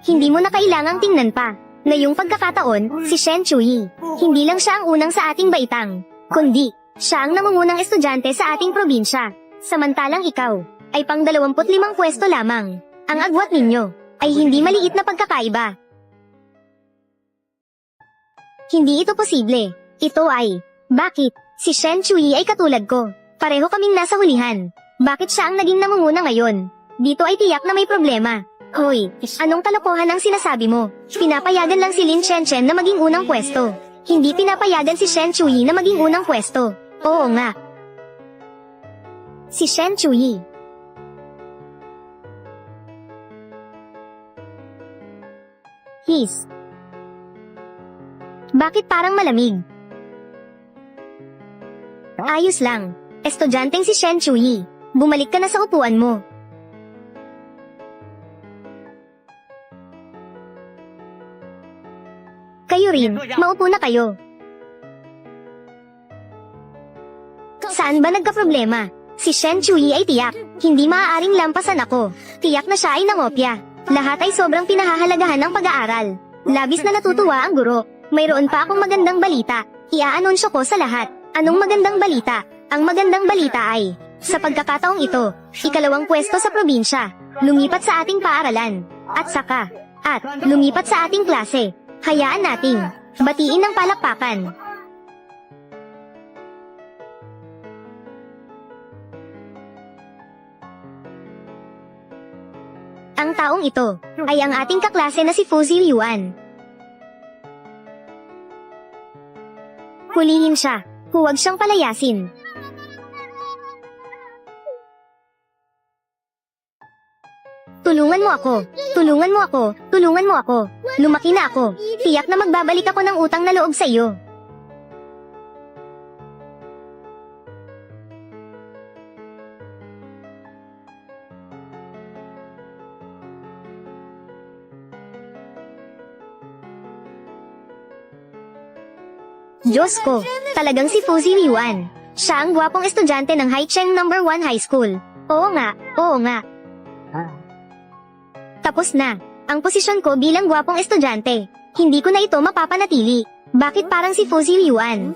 Hindi mo na kailangang tingnan pa. Ngayong pagkakataon, si Shen Chuyi. Hindi lang siya ang unang sa ating baitang, kundi siya ang namungunang estudyante sa ating probinsya. Samantalang ikaw ay pang 25 pwesto lamang. Ang agwat ninyo ay hindi maliit na pagkakaiba. Hindi ito posible. Ito ay, bakit? Si Shen Chuyi ay katulad ko. Pareho kaming nasa hulihan. Bakit siya ang naging namumuna ngayon? Dito ay tiyak na may problema. Hoy, anong kalokohan ang sinasabi mo? Pinapayagan lang si Lin Chen na maging unang pwesto. Hindi pinapayagan si Shen Chuyi na maging unang pwesto. Oo nga. Si Shen Chuyi. His. Bakit parang malamig? Ayos lang. Estudyanteng si Shen Chuyi. Bumalik ka na sa upuan mo. Kayo rin, maupo na kayo. Saan ba nagka-problema? Si Shen Chuyi ay tiyak. Hindi maaaring lampasan ako. Tiyak na siya ay nangopya. Lahat ay sobrang pinahahalagahan ng pag-aaral. Labis na natutuwa ang guro. Mayroon pa akong magandang balita. Iaanunsyo ko sa lahat. Anong magandang balita? Ang magandang balita ay, sa pagkakataong ito, 2nd pwesto sa probinsya. Lumipat sa ating paaralan. At lumipat sa ating klase. Hayaan nating batiin ng palakpakan. Ang taong ito ay ang ating kaklase na si Fu Ziyuan. Hulihin siya. Huwag siyang palayasin. Tulungan mo ako. Tulungan mo ako. Tulungan mo ako. Lumaki na ako. Tiyak na magbabalik ako ng utang na loob sa iyo. Diyos ko, talagang si Fu Ziyuan. Siya ang gwapong estudyante ng Haicheng No. 1 High School. Oo nga, oo nga. Tapos na. Ang posisyon ko bilang gwapong estudyante. Hindi ko na ito mapapanatili. Bakit parang si Fu Ziyuan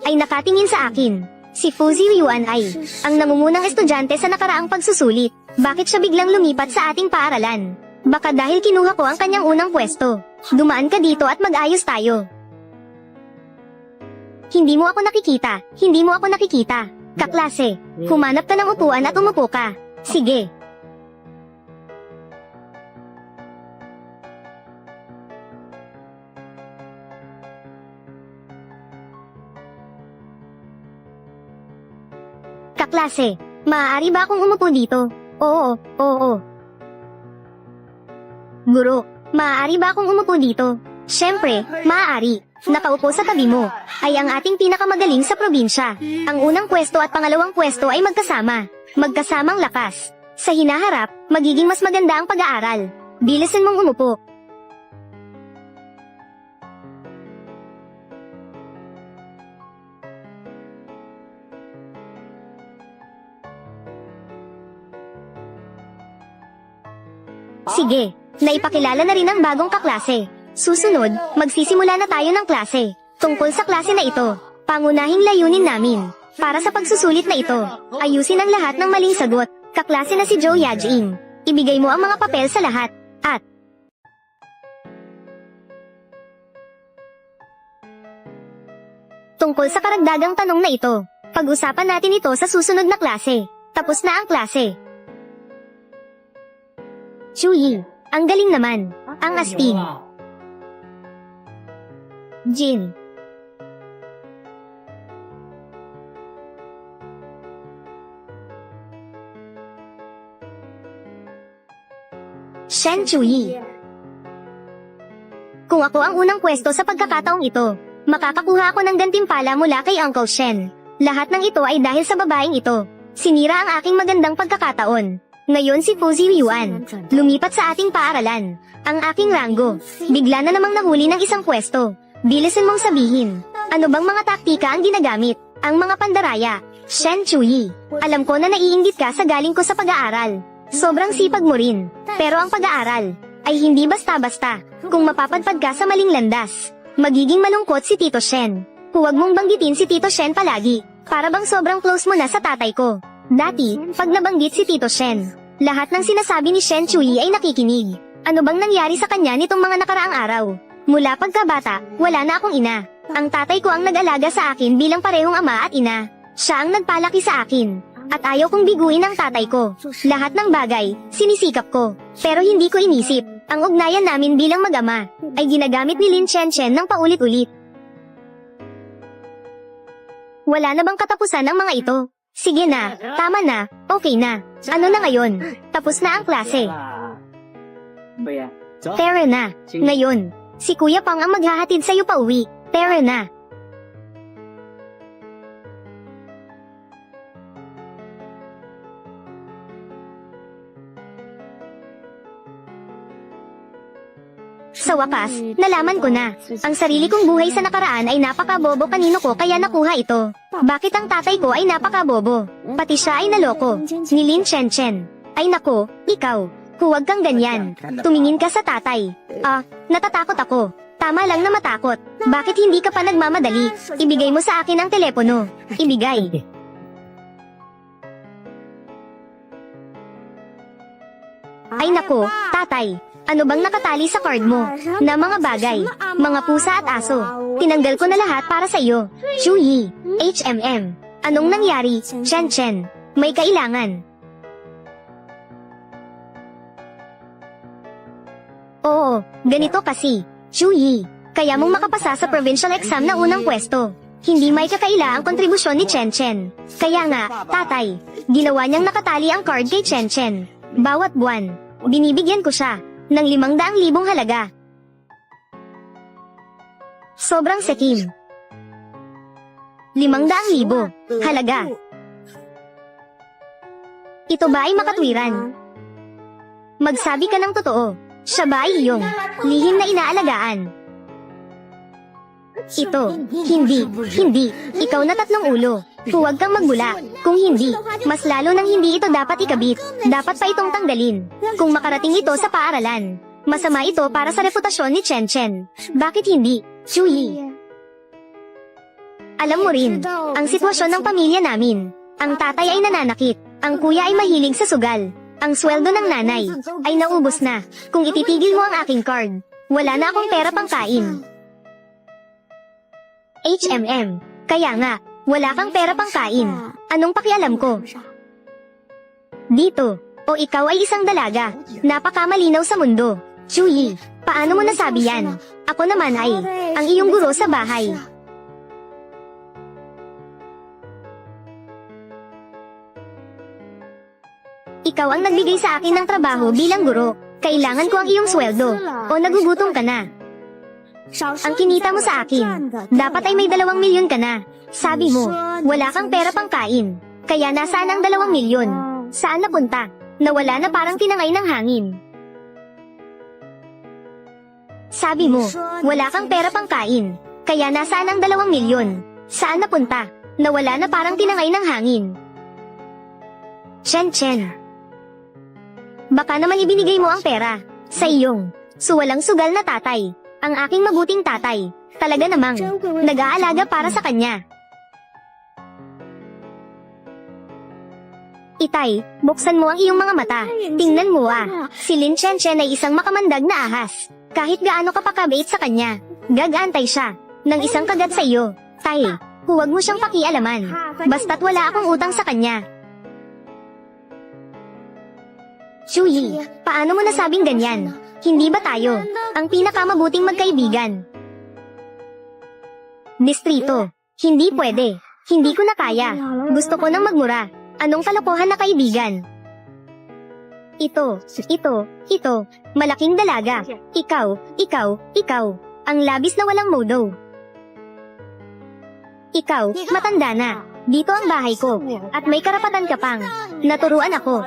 ay nakatingin sa akin? Si Fu Ziyuan ay ang namumunang estudyante sa nakaraang pagsusulit. Bakit siya biglang lumipat sa ating paaralan? Baka dahil kinuha ko ang kanyang unang pwesto. Dumaan ka dito at mag-ayos tayo. Hindi mo ako nakikita. Hindi mo ako nakikita. Kaklase, humanap ka ng upuan at umupo ka. Sige. Kaklase, maaari ba akong umupo dito? Oo. Guro, maaari ba akong umupo dito? Siyempre, maaari. Nakaupo sa tabi mo ay ang ating pinakamagaling sa probinsya. Ang unang pwesto at pangalawang pwesto ay magkasama. Magkasamang lakas. Sa hinaharap, magiging mas maganda ang pag-aaral. Bilisan mong umupo. Sige, naipakilala na rin ang bagong kaklase. Susunod, magsisimula na tayo ng klase. Tungkol sa klase na ito, pangunahing layunin namin. Para sa pagsusulit na ito, ayusin ang lahat ng maling sagot. Kaklase na si Joe Yajing. Ibigay mo ang mga papel sa lahat. At tungkol sa karagdagang tanong na ito, pag-usapan natin ito sa susunod na klase. Tapos na ang klase. Chuyi, ang galing naman. Ang astig. Jin. Shen Chuyi. Kung ako ang unang pwesto sa pagkakataong ito, makakakuha ako ng gantimpala mula kay Uncle Shen. Lahat ng ito ay dahil sa babaeng ito. Sinira ang aking magandang pagkakataon. Ngayon si Fuzi Yuan, lumipat sa ating paaralan. Ang aking ranggo, bigla na namang nahuli ng isang pwesto. Bilisan mong sabihin, ano bang mga taktika ang ginagamit? Ang mga pandaraya. Shen Chuyi, alam ko na naiinggit ka sa galing ko sa pag-aaral. Sobrang sipag mo rin, pero ang pag-aaral ay hindi basta-basta. Kung mapapadpad ka sa maling landas, magiging malungkot si Tito Shen. Huwag mong banggitin si Tito Shen palagi, para bang sobrang close mo na sa tatay ko. Dati, pag nabanggit si Tito Shen, lahat ng sinasabi ni Shen Chuyi ay nakikinig. Ano bang nangyari sa kanya nitong mga nakaraang araw? Mula pagkabata, wala na akong ina. Ang tatay ko ang nag-alaga sa akin bilang parehong ama at ina. Siya ang nagpalaki sa akin. At ayaw kong biguin ang tatay ko. Lahat ng bagay, sinisikap ko. Pero hindi ko inisip, ang ugnayan namin bilang mag-ama, ay ginagamit ni Lin Chen Chen ng paulit-ulit. Wala na bang katapusan ng mga ito? Sige na, tama na, okay na. Ano na ngayon? Tapos na ang klase. Tara na, ngayon. Si Kuya Pang ang maghahatid sa'yo pa uwi. Tara na. Sa wakas, nalaman ko na. Ang sarili kong buhay sa nakaraan ay napakabobo kanino ko kaya nakuha ito. Bakit ang tatay ko ay napakabobo? Pati siya ay naloko. Ni Lin Chen Chen. Ay nako, ikaw. Huwag kang ganyan. Tumingin ka sa tatay. Natatakot ako. Tama lang na matakot. Bakit hindi ka pa nagmamadali? Ibigay mo sa akin ang telepono. Ibigay. Ay nako, tatay. Ano bang nakatali sa card mo? Na mga bagay, mga pusa at aso. Tinanggal ko na lahat para sa iyo. Chuyi, HMM. Anong nangyari, Chen Chen? May kailangan. Oo, ganito kasi. Chuyi, kaya mong makapasa sa provincial exam na unang pwesto. Hindi may kakaila ang kontribusyon ni Chen Chen. Kaya nga, tatay, ginawa niyang nakatali ang card kay Chen Chen. Bawat buwan, binibigyan ko siya ng 500,000 halaga. Sobrang sekim. 500,000 halaga. Ito ba ay makatwiran? Magsabi ka ng totoo. Siya ba ay iyong lihim na inaalagaan? Ito, hindi. Ikaw na tatlong ulo. Huwag kang magbula. Kung hindi, mas lalo nang hindi ito dapat ikabit. Dapat pa itong tanggalin. Kung makarating ito sa paaralan, masama ito para sa reputasyon ni Chen Chen. Bakit hindi, Chuyi? Alam mo rin, ang sitwasyon ng pamilya namin. Ang tatay ay nananakit. Ang kuya ay mahilig sa sugal. Ang sweldo ng nanay ay naubos na. Kung ititigil mo ang aking card, wala na akong pera pang kain. HMM. Kaya nga, wala kang pera pang kain. Anong pakialam ko? Dito, o ikaw ay isang dalaga. Napakamalinaw sa mundo. Chuyi, paano mo nasabi yan? Ako naman ay, ang iyong guro sa bahay. Ikaw ang nagbigay sa akin ng trabaho bilang guro. Kailangan ko ang iyong sweldo. O nagugutom ka na? Ang kinita mo sa akin, dapat ay may 2 milyon ka na. Sabi mo, wala kang pera pang kain. Kaya nasaan ang 2 milyon? Saan napunta? nawala na parang tinangay ng hangin. Sabi mo, wala kang pera pang kain, kaya nasaan ang 2 milyon? Saan napunta? Nawala na parang tinangay ng hangin. Chen. Baka naman ibinigay mo ang pera sa iyong suwalang sugal na tatay, ang aking mabuting tatay. Talaga namang nag-aalaga para sa kanya. Itay, buksan mo ang iyong mga mata. Tingnan mo si Lin Chen ay isang makamandag na ahas. Kahit gaano ka pakabait sa kanya, gagantay siya ng isang kagat sa iyo. Tay, huwag mo siyang pakialaman. Basta't wala akong utang sa kanya. Chuyi, paano mo nasabing ganyan? Hindi ba tayo ang pinakamabuting magkaibigan? Distrito, hindi pwede. Hindi ko na kaya. Gusto ko nang magmura. Anong kalokohan na kaibigan? Ito, malaking dalaga. Ikaw, ang labis na walang modo. Ikaw, matanda na. Dito ang bahay ko, at may karapatan ka pang naturuan ako.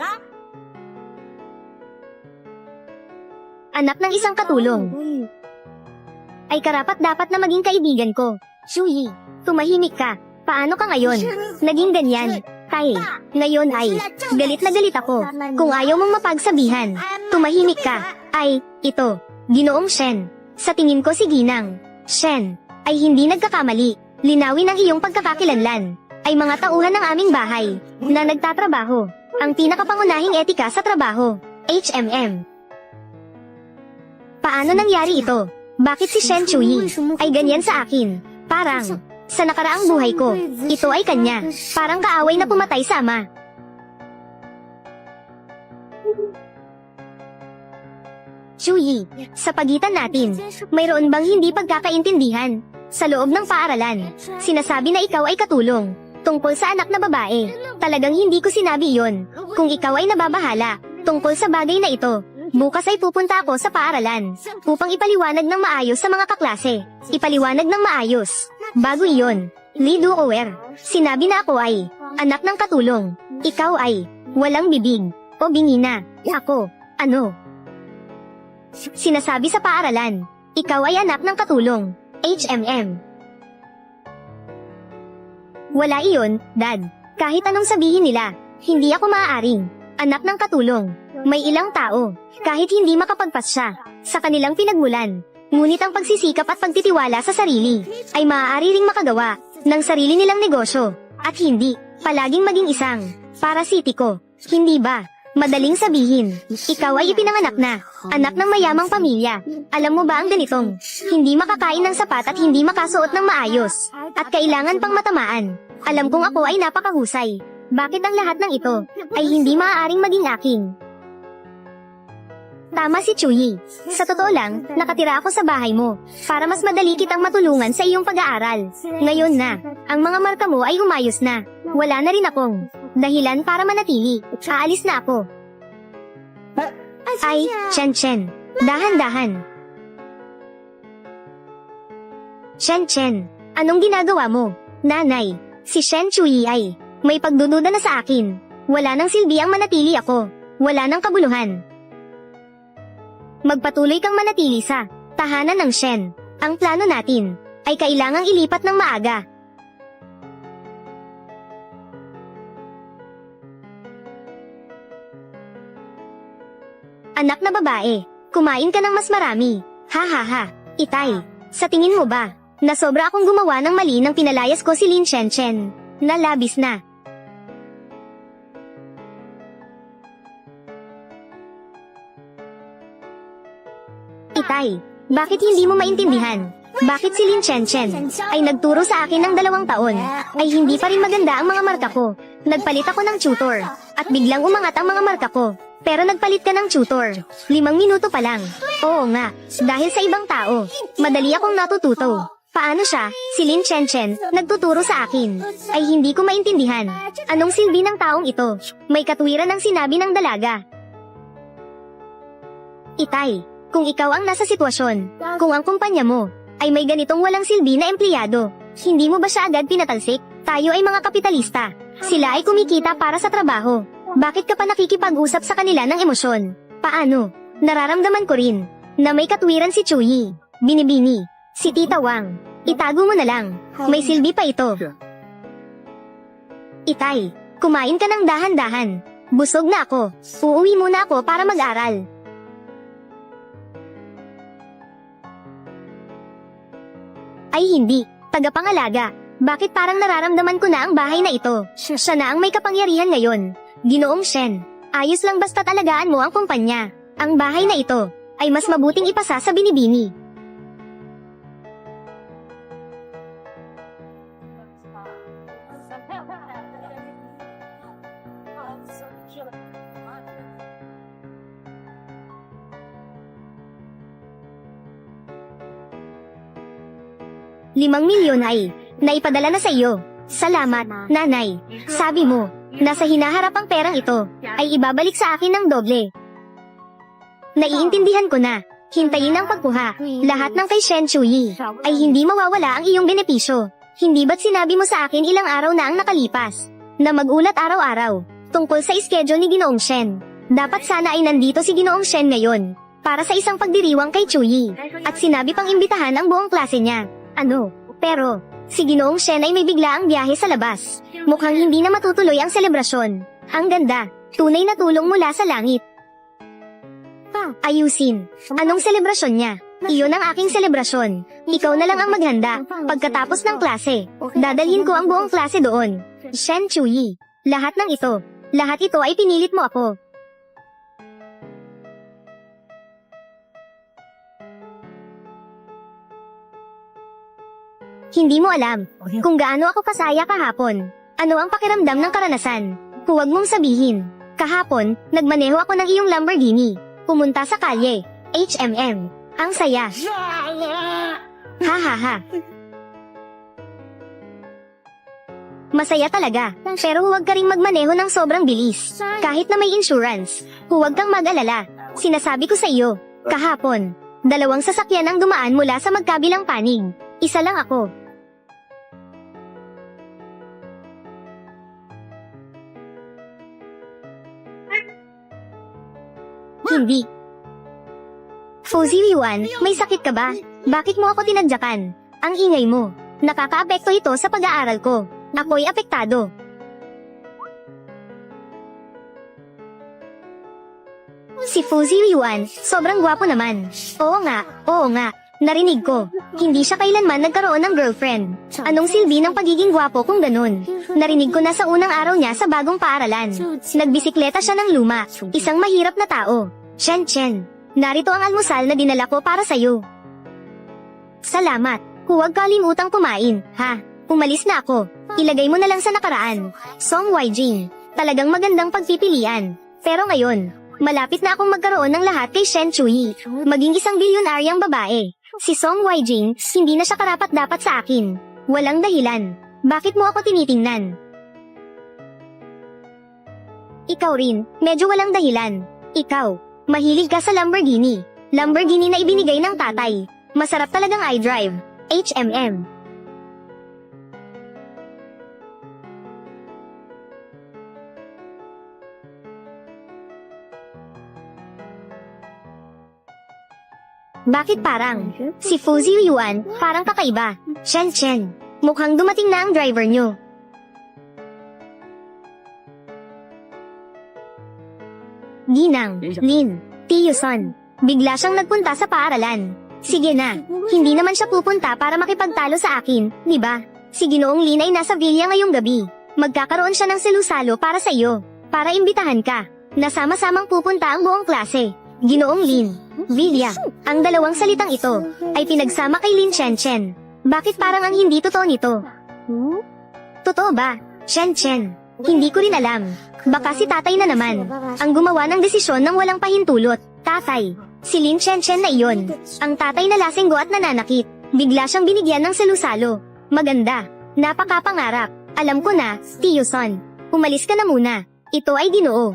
Anak ng isang katulong. Ay karapat-dapat na maging kaibigan ko. Chuyi, tumahimik ka. Paano ka ngayon? Naging ganyan. Tay, ngayon ay galit na galit ako. Kung ayaw mong mapagsabihan, tumahimik ka. Ay, ito, Ginoong Shen. Sa tingin ko si Ginang Shen ay hindi nagkakamali. Linawin ang iyong pagkakakilanlan. Ay mga tauhan ng aming bahay na nagtatrabaho. Ang pinakapangunahing etika sa trabaho. HMM. Paano nangyari ito? Bakit si Shen Chuyi ay ganyan sa akin? Parang sa nakaraang buhay ko, ito ay kanya. Parang kaaway na pumatay sa ama. Chuyi, sa pagitan natin, mayroon bang hindi pagkakaintindihan? Sa loob ng paaralan, sinasabi na ikaw ay katulong. Tungkol sa anak na babae, talagang hindi ko sinabi iyon. Kung ikaw ay nababahala, tungkol sa bagay na ito, bukas ay pupunta ako sa paaralan, upang ipaliwanag ng maayos sa mga kaklase. Ipaliwanag ng maayos. Bago iyon, Li Duoer, sinabi na ako ay anak ng katulong. Ikaw ay walang bibig o bingi na. Ako, ano? Sinasabi sa paaralan, ikaw ay anak ng katulong. HMM. Wala iyon, Dad. Kahit anong sabihin nila, hindi ako maaaring anak ng katulong. May ilang tao, kahit hindi makapagpasya sa kanilang pinagmulan, ngunit ang pagsisikap at pagtitiwala sa sarili ay maaari ring makagawa ng sarili nilang negosyo at hindi palaging maging isang parasitiko. Hindi ba? Madaling sabihin, ikaw ay ipinanganak na anak ng mayamang pamilya. Alam mo ba ang ganitong hindi makakain ng sapat at hindi makasuot ng maayos at kailangan pang matamaan? Alam kong ako ay napakahusay. Bakit ang lahat ng ito ay hindi maaaring maging akin? Tama si Chuyi. Sa totoo lang, nakatira ako sa bahay mo para mas madali kitang matulungan sa iyong pag-aaral. Ngayon na, ang mga marka mo ay umayos na. Wala na rin akong dahilan para manatili. Aalis na ako. Ay, Chen. Dahan-dahan. Chen, anong ginagawa mo? Nanay, si Shen Chuyi ay may pagdududa na sa akin. Wala nang silbi ang manatili ako. Wala nang kabuluhan. Magpatuloy kang manatili sa tahanan ng Shen. Ang plano natin ay kailangang ilipat ng maaga. Anak na babae, kumain ka ng mas marami. Ha. Itay, sa tingin mo ba na sobra akong gumawa ng mali nang pinalayas ko si Lin Chen? Nalabis na. Itay, bakit hindi mo maintindihan? Bakit si Lin Chen ay nagturo sa akin ng 2 taon, ay hindi pa rin maganda ang mga marka ko. Nagpalit ako ng tutor, at biglang umangat ang mga marka ko. Pero nagpalit ka ng tutor, 5 minuto pa lang. Oo nga, dahil sa ibang tao, madali akong natututo. Paano siya, si Lin Chen, nagtuturo sa akin? Ay hindi ko maintindihan. Anong silbi ng taong ito? May katwiran ang sinabi ng dalaga. Itay, kung ikaw ang nasa sitwasyon, kung ang kumpanya mo ay may ganitong walang silbi na empleyado, hindi mo ba siya agad pinatalsik? Tayo ay mga kapitalista. Sila ay kumikita para sa trabaho. Bakit ka pa nakikipag-usap sa kanila ng emosyon? Paano? Nararamdaman ko rin na may katwiran si Chuyi, Binibini, si Tita Wang. Itago mo na lang. May silbi pa ito. Itay, kumain ka ng dahan-dahan. Busog na ako. Uuwi muna ako para mag-aral. Ay hindi, tagapangalaga. Bakit parang nararamdaman ko na ang bahay na ito? Siya na ang may kapangyarihan ngayon. Ginoong Shen, ayos lang basta't alagaan mo ang kumpanya. Ang bahay na ito ay mas mabuting ipasa sa Binibini. ₱5 milyon ay naipadala na sa iyo. Salamat, nanay. Sabi mo, nasa hinaharap ang perang ito ay ibabalik sa akin ng doble. Naiintindihan ko na. Hintayin ang pagkuha. Lahat ng kay Shen Chuyi ay hindi mawawala ang iyong benepisyo. Hindi ba't sinabi mo sa akin ilang araw na ang nakalipas na mag-ulat araw-araw tungkol sa schedule ni Ginoong Shen? Dapat sana ay nandito si Ginoong Shen ngayon para sa isang pagdiriwang kay Chuyi at sinabi pang imbitahan ang buong klase niya. Ano? Pero, si Ginoong Shen ay may biglaang biyahe sa labas. Mukhang hindi na matutuloy ang selebrasyon. Ang ganda, tunay na tulong mula sa langit. Ayusin. Anong selebrasyon niya? Iyon ang aking selebrasyon. Ikaw na lang ang maghanda. Pagkatapos ng klase, dadalhin ko ang buong klase doon. Shen Chuyi. Lahat ito ay pinilit mo ako. Hindi mo alam kung gaano ako kasaya kahapon. Ano ang pakiramdam ng karanasan? Huwag mong sabihin. Kahapon, nagmaneho ako ng iyong Lamborghini. Pumunta sa kalye, HMM. Ang saya. Ha ha ha. Masaya talaga, pero huwag ka ring magmaneho ng sobrang bilis. Kahit na may insurance, huwag kang mag-alala. Sinasabi ko sa iyo, kahapon, 2 sasakyan ang dumaan mula sa magkabilang panig. Isa lang ako. Hindi. Fuzzy Yuan, may sakit ka ba? Bakit mo ako tinadyakan? Ang ingay mo. Nakakaapekto ito sa pag-aaral ko. Ako'y apektado. Si Fuzzy Yuan, sobrang gwapo naman. Oo nga. Narinig ko. Hindi siya kailanman nagkaroon ng girlfriend. Anong silbi ng pagiging gwapo kung ganun? Narinig ko na sa unang araw niya sa bagong paaralan. Nagbisikleta siya ng luma. Isang mahirap na tao. Chen, narito ang almusal na dinala ko para sa'yo. Salamat. Huwag kalimutang kumain, ha? Umalis na ako. Ilagay mo na lang sa nakaraan. Song Waijing. Talagang magandang pagpipilian. Pero ngayon, malapit na akong magkaroon ng lahat kay Shen Chuyi. Maging isang bilyonaryang babae. Si Song Waijing, hindi na siya karapat-dapat sa akin. Walang dahilan. Bakit mo ako tinitingnan? Ikaw rin, medyo walang dahilan. Ikaw, mahilig ka sa Lamborghini. Lamborghini na ibinigay ng tatay. Masarap talagang iDrive. HMM. Bakit parang? Si Fuzzy Yuan, parang kakaiba. Chen, mukhang dumating na ang driver nyo. Ginang, Lin, Tiyuson. Bigla siyang nagpunta sa paaralan. Sige na, hindi naman siya pupunta para makipagtalo sa akin, di ba? Si Ginoong Lin ay nasa villa ngayong gabi. Magkakaroon siya ng selusalo para sa iyo. Para imbitahan ka. Nasama-samang pupunta ang buong klase. Ginoong Lin, Villa. Ang 2 salitang ito ay pinagsama kay Lin Chen. Bakit parang ang hindi totoo nito? Totoo ba? Chen, hindi ko rin alam. Baka si tatay na naman ang gumawa ng desisyon ng walang pahintulot. Tatay, si Lin Chen na iyon. Ang tatay na lasenggo at nananakit. Bigla siyang binigyan ng selusalo. Maganda. Napakapangarap. Alam ko na, Tiyuson. Umalis ka na muna. Ito ay Ginoo.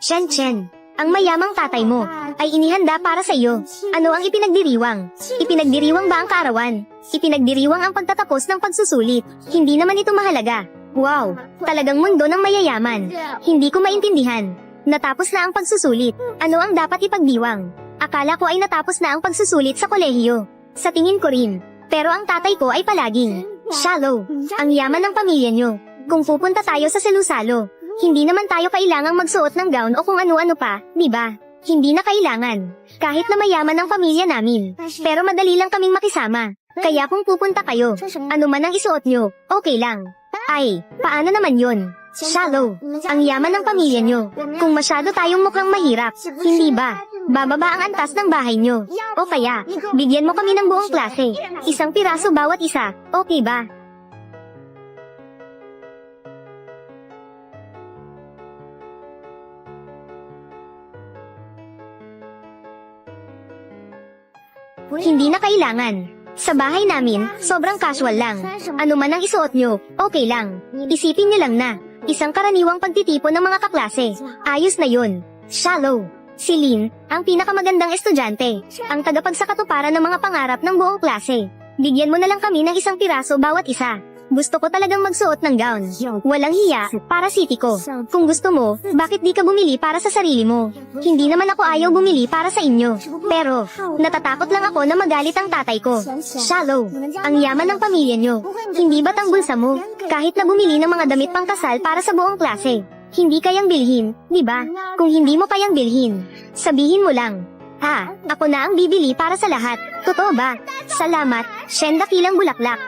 Chen, Ang mayamang tatay mo ay inihanda para sa iyo. Ano ang ipinagdiriwang? Ipinagdiriwang ba ang kaarawan? Ipinagdiriwang ang pagtatapos ng pagsusulit. Hindi naman ito mahalaga. Wow, talagang mundo ng mayayaman. Hindi ko maintindihan. Natapos na ang pagsusulit. Ano ang dapat ipagdiwang? Akala ko ay natapos na ang pagsusulit sa kolehiyo. Sa tingin ko rin. Pero ang tatay ko ay palaging shallow. Ang yaman ng pamilya nyo. Kung pupunta tayo sa selusalo, hindi naman tayo kailangang magsuot ng gown o kung ano-ano pa, di ba? Hindi na kailangan. Kahit na mayaman ang pamilya namin. Pero madali lang kaming makisama. Kaya kung pupunta kayo, ano man ang isuot nyo, okay lang. Ay, paano naman yun? Shallow. Ang yaman ng pamilya nyo. Kung masyado tayong mukhang mahirap, hindi ba? Bababa ang antas ng bahay nyo. O kaya, bigyan mo kami ng buong klase. Isang piraso bawat isa, okay ba? Hindi na kailangan. Sa bahay namin, sobrang casual lang. Ano man ang isuot nyo, okay lang. Isipin nyo lang na, isang karaniwang pagtitipon ng mga kaklase. Ayos na yun. Shallow. Si Lynn, ang pinakamagandang estudyante. Ang tagapagsakatuparan ng mga pangarap ng buong klase. Bigyan mo na lang kami ng isang piraso bawat isa. Gusto ko talagang magsuot ng gown. Walang hiya, para city ko. Kung gusto mo, bakit di ka bumili para sa sarili mo? Hindi naman ako ayaw bumili para sa inyo. Pero, natatakot lang ako na magalit ang tatay ko. Shallow. Ang yaman ng pamilya nyo. Hindi ba't ang bulsa mo? Kahit na bumili ng mga damit pang kasal para sa buong klase. Hindi kayang bilhin, di ba? Kung hindi mo kayang bilhin, sabihin mo lang. Ha, ako na ang bibili para sa lahat. Totoo ba? Salamat, Shenda Kilang Bulaklak.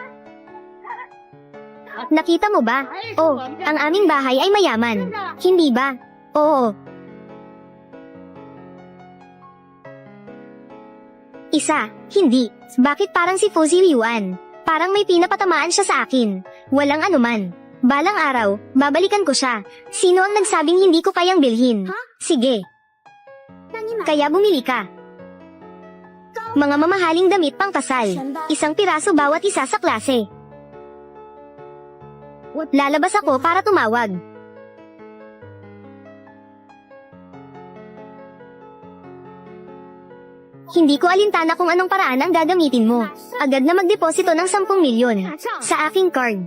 Nakita mo ba? Oh, ang aming bahay ay mayaman. Hindi ba? Oo. Isa, hindi. Bakit parang si Fuzzy Yuan? Parang may pinapatamaan siya sa akin. Walang anuman. Balang araw, babalikan ko siya. Sino ang nagsabing hindi ko kayang bilhin? Sige. Kaya bumili ka. Mga mamahaling damit pang kasal. Isang piraso bawat isa sa klase. Lalabas ako para tumawag. Hindi ko alintana kung anong paraan ang gagamitin mo. Agad na magdeposito ng 10 milyon sa aking card.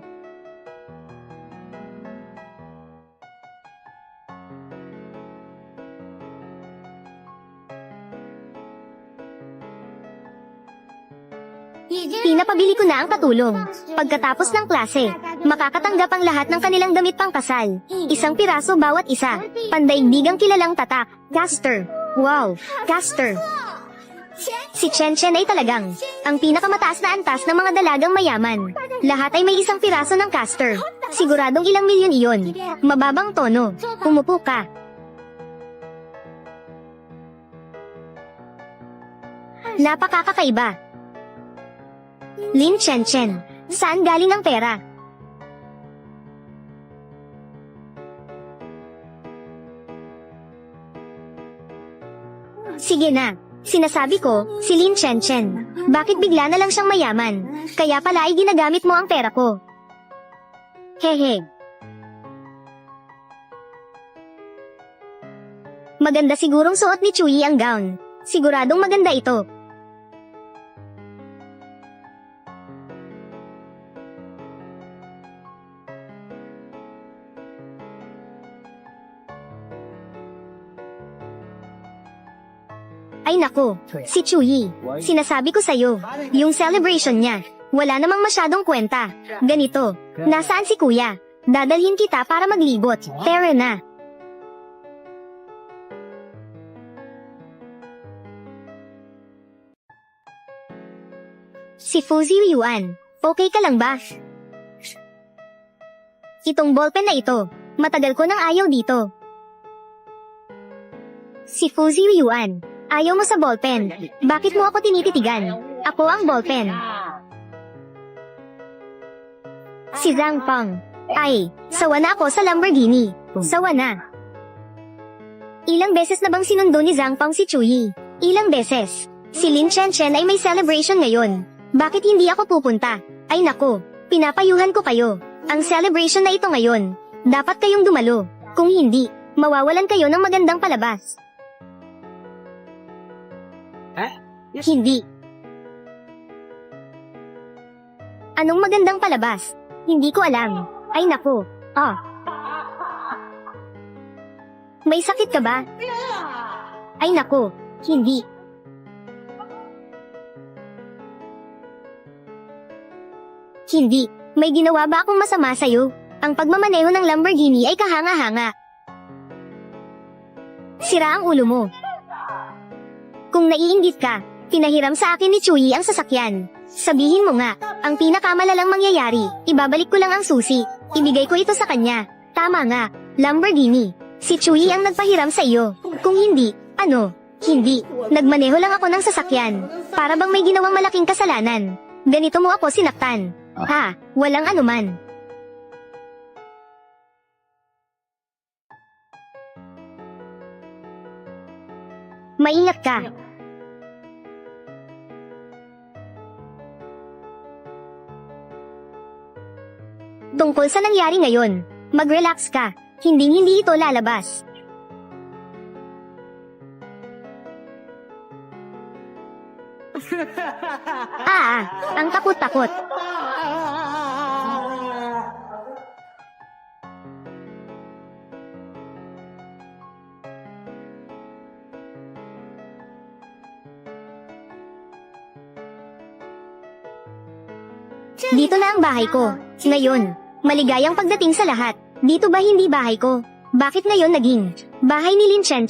Pinapabili ko na ang katulong. Pagkatapos ng klase, makakatanggap ang lahat ng kanilang damit pang kasal. Isang piraso bawat isa. Pandaigdigang kilalang tatak. Caster. Wow, Caster. Si Chen Chen ay talagang ang pinakamataas na antas ng mga dalagang mayaman. Lahat ay may isang piraso ng Caster. Siguradong ilang milyon iyon. Mababang tono. Umupo ka. Napakakakaiba. Lin Chen Chen, saan galing ang pera? Sige na, sinasabi ko, si Lin Chen Chen. Bakit bigla na lang siyang mayaman? Kaya pala ay ginagamit mo ang pera ko. Hehe. Maganda sigurong suot ni Chuyi ang gown. Siguradong maganda ito. Ay nako, si Chuyi. Sinasabi ko sa'yo, yung celebration niya, wala namang masyadong kwenta. Ganito, nasaan si kuya? Dadalhin kita para maglibot. Pera na. Si Fuzzy Yuan, okay ka lang ba? Itong ballpen na ito, matagal ko nang ayaw dito. Si Fuzzy Yuan, ayaw mo sa ballpen. Bakit mo ako tinititigan? Ako ang ballpen. Si Zhang Feng. Ay, sawa na ako sa Lamborghini. Sawa na. Ilang beses na bang sinundo ni Zhang Feng si Chuyi? Ilang beses. Si Lin Chen Chen ay may celebration ngayon. Bakit hindi ako pupunta? Ay nako, pinapayuhan ko kayo. Ang celebration na ito ngayon. Dapat kayong dumalo. Kung hindi, mawawalan kayo ng magandang palabas. Hindi. Anong magandang palabas? Hindi ko alam. Ay naku. May sakit ka ba? Ay naku. Hindi. Hindi. May ginawa ba akong masama sa'yo? Ang pagmamaneho ng Lamborghini ay kahanga-hanga. Sira ang ulo mo. Kung naiinggit ka, pinahiram sa akin ni Chuyi ang sasakyan. Sabihin mo nga, ang pinakamalalang mangyayari, ibabalik ko lang ang susi. Ibigay ko ito sa kanya. Tama nga, Lamborghini. Si Chuyi ang nagpahiram sa iyo. Kung hindi, ano? Hindi. Nagmaneho lang ako ng sasakyan. Para bang may ginawang malaking kasalanan. Ganito mo ako sinaktan. Ha, walang anuman. Maingat ka. Tungkol sa nangyari ngayon, mag-relax ka. Hindi ito lalabas. Ang takot-takot. Dito na ang bahay ko. Ngayon, maligayang pagdating sa lahat. Dito ba hindi bahay ko? Bakit ngayon naging bahay ni Lin Chen?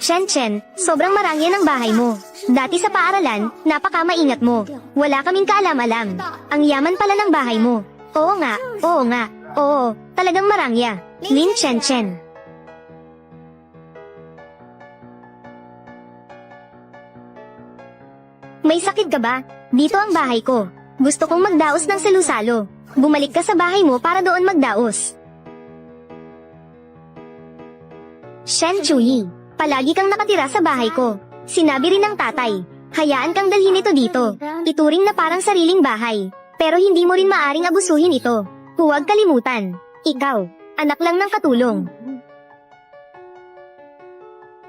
Chen, sobrang marangya ng bahay mo. Dati sa paaralan, napaka-maingat mo. Wala kaming kaalam-alam. Ang yaman pala ng bahay mo. Oo nga. Oo, talagang marangya. Lin Chen. May sakit ka ba? Dito ang bahay ko. Gusto kong magdaos ng salusalo. Bumalik ka sa bahay mo para doon magdaos. Shen Chuyi, palagi kang nakatira sa bahay ko. Sinabi rin ng tatay, hayaan kang dalhin ito dito. Ituring na parang sariling bahay. Pero hindi mo rin maaring abusuhin ito. Huwag kalimutan. Ikaw, anak lang ng katulong.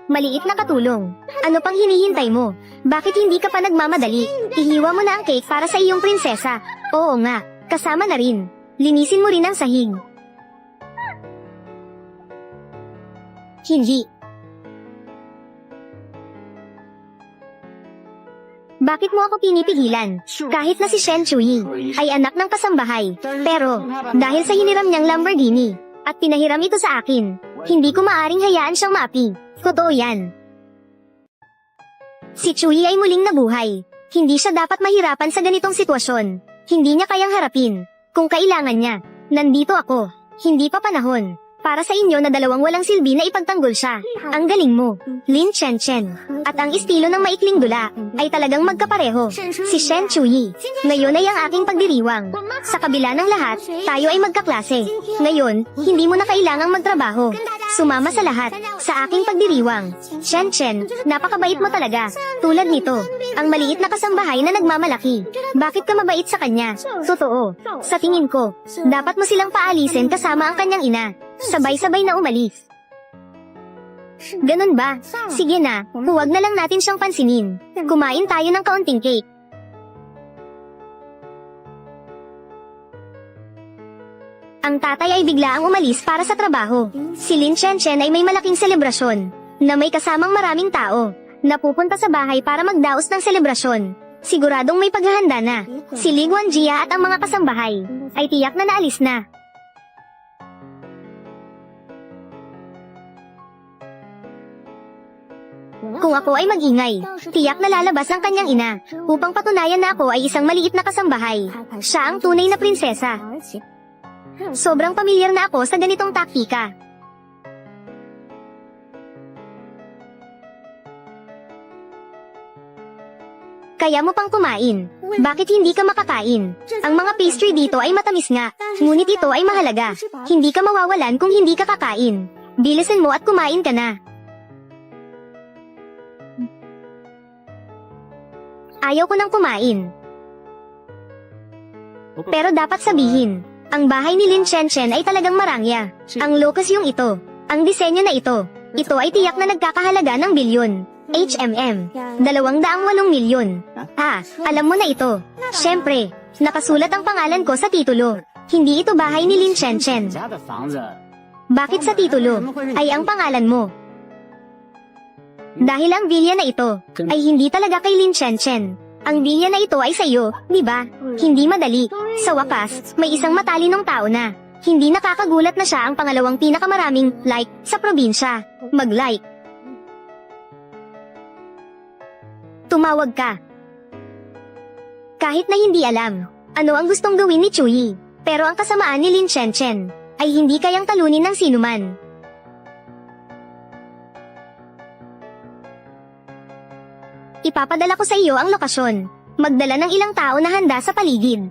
Maliit na katulong. Ano pang hinihintay mo? Bakit hindi ka pa nagmamadali? Ihiwa mo na ang cake para sa iyong prinsesa. Oo nga, kasama na rin. Linisin mo rin ang sahig. Hindi. Bakit mo ako pinipigilan? Kahit na si Shen Chuyi ay anak ng kasambahay. Pero, dahil sa hiniram niyang Lamborghini, at pinahiram ito sa akin, hindi ko maaring hayaan siyang maapi. Totoo yan. Si Chuyi ay muling nabuhay. Hindi siya dapat mahirapan sa ganitong sitwasyon. Hindi niya kayang harapin. Kung kailangan niya, nandito ako. Hindi pa panahon para sa inyo na dalawang walang silbi na ipagtanggol siya. Ang galing mo, Lin Chen. At ang estilo ng maikling dula ay talagang magkapareho. Si Shen Chuyi. Ngayon ay ang aking pagdiriwang. Sa kabila ng lahat, tayo ay magkaklase. Ngayon, hindi mo na kailangang magtrabaho. Sumama sa lahat, sa aking pagdiriwang. Chen, napakabait mo talaga. Tulad nito, ang maliit na kasambahay na nagmamalaki. Bakit ka mabait sa kanya? Totoo. Sa tingin ko, dapat mo silang paalisin kasama ang kanyang ina. Sabay-sabay na umalis. Ganun ba? Sige na, huwag na lang natin siyang pansinin. Kumain tayo ng kaunting cake. Ang tatay ay bigla ang umalis para sa trabaho. Si Lin Chen ay may malaking selebrasyon, na may kasamang maraming tao, na pupunta sa bahay para magdaos ng selebrasyon. Siguradong may paghahanda na. Si Li Guanjia at ang mga kasambahay, ay tiyak na naalis na. Kung ako ay magingay, tiyak na lalabas ang kanyang ina, upang patunayan na ako ay isang maliit na kasambahay. Siya ang tunay na prinsesa. Sobrang pamilyar na ako sa ganitong taktika. Kaya mo pang kumain. Bakit hindi ka makakain? Ang mga pastry dito ay matamis nga, ngunit ito ay mahalaga. Hindi ka mawawalan kung hindi ka kakain. Bilisan mo at kumain ka na. Ayaw ko nang kumain. Pero dapat sabihin, ang bahay ni Lin Chen ay talagang marangya. Ang lokasyong ito, ang disenyo na ito ay tiyak na nagkakahalaga ng bilyon. HMM. 208 milyon. Alam mo na ito. Siyempre, nakasulat ang pangalan ko sa titulo. Hindi ito bahay ni Lin Chen. 家的房子 Bakit sa titulo ay ang pangalan mo? Dahil ang villa na ito ay hindi talaga kay Lin Chen. Ang villa na ito ay sa iyo, di ba? Hindi madali. Sa wakas, may isang matalinong tao na. Hindi nakakagulat na siya ang pangalawang pinakamaraming like sa probinsya. Mag-like. Tumawag ka. Kahit na hindi alam ano ang gustong gawin ni Chuyi, pero ang kasamaan ni Lin Chen ay hindi kayang talunin ng sinuman. Ipapadala ko sa iyo ang lokasyon. Magdala ng ilang tao na handa sa paligid.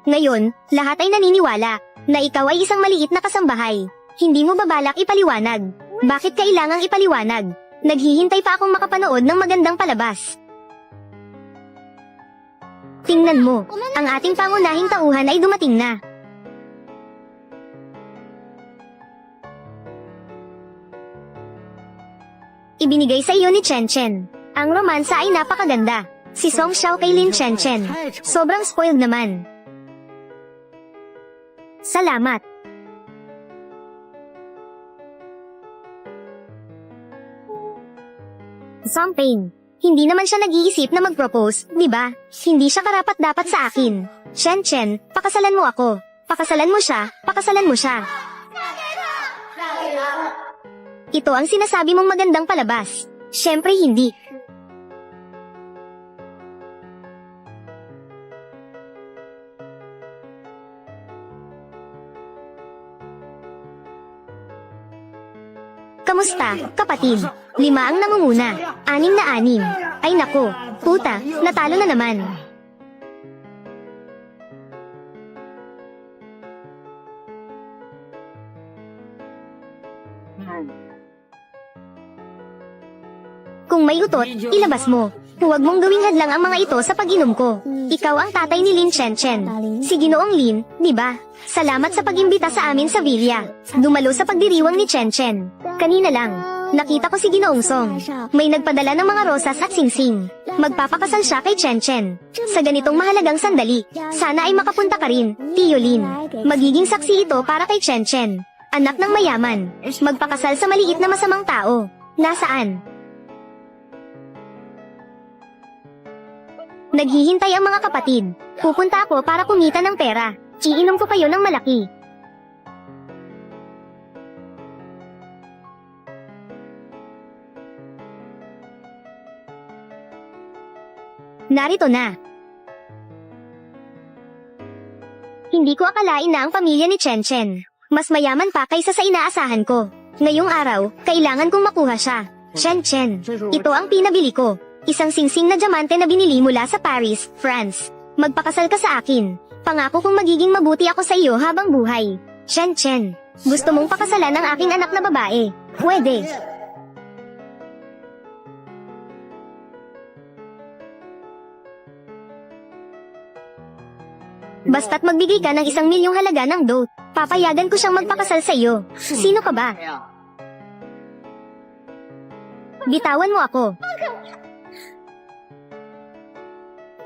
Ngayon, lahat ay naniniwala na ikaw ay isang maliit na kasambahay. Hindi mo babalak ipaliwanag. Bakit kailangang ipaliwanag? Naghihintay pa akong makapanood ng magandang palabas. Tingnan mo, ang ating pangunahing tauhan ay dumating na. Ibinigay sa iyo ni Chen. Ang romansa ay napakaganda. Si Song Xiao kay Lin Chen. Sobrang spoiled naman. Salamat. Something. Hindi naman siya nag-iisip na mag-propose, di ba? Hindi siya karapat-dapat sa akin. Chen, pakasalan mo ako. Pakasalan mo siya, pakasalan mo siya. Ito ang sinasabi mong magandang palabas. Siyempre hindi. Kamusta, kapatid? 5 ang nangunguna. 6 na 6. Ay nako, puta, natalo na naman. Kung may utot, ilabas mo. Huwag mong gawing hadlang ang mga ito sa pag-inom ko. Ikaw ang tatay ni Lin Chen. Si Ginoong Lin, di ba? Salamat sa pag-imbita sa amin sa villa. Dumalo sa pagdiriwang ni Chen. Kanina lang, nakita ko si Ginoong Song. May nagpadala ng mga rosas at singsing. Magpapakasal siya kay Chen. Sa ganitong mahalagang sandali, sana ay makapunta ka rin, Tio Lin. Magiging saksi ito para kay Chen. Anak ng mayaman. Magpakasal sa maliit na masamang tao. Nasaan? Naghihintay ang mga kapatid. Pupunta ako para kumita ng pera. Iinom ko kayo ng malaki. Narito na. Hindi ko akalain na ang pamilya ni Chen. Mas mayaman pa kaysa sa inaasahan ko. Ngayong araw, kailangan kong makuha siya. Chen, ito ang pinabili ko. Isang singsing na diamante na binili mula sa Paris, France. Magpakasal ka sa akin. Pangako kong magiging mabuti ako sa iyo habang buhay. Chen, gusto mong pakasalan ang aking anak na babae? Pwede. Basta't magbigay ka ng 1 milyong halaga ng dote, papayagan ko siyang magpakasal sa iyo. Sino ka ba? Bitawan mo ako.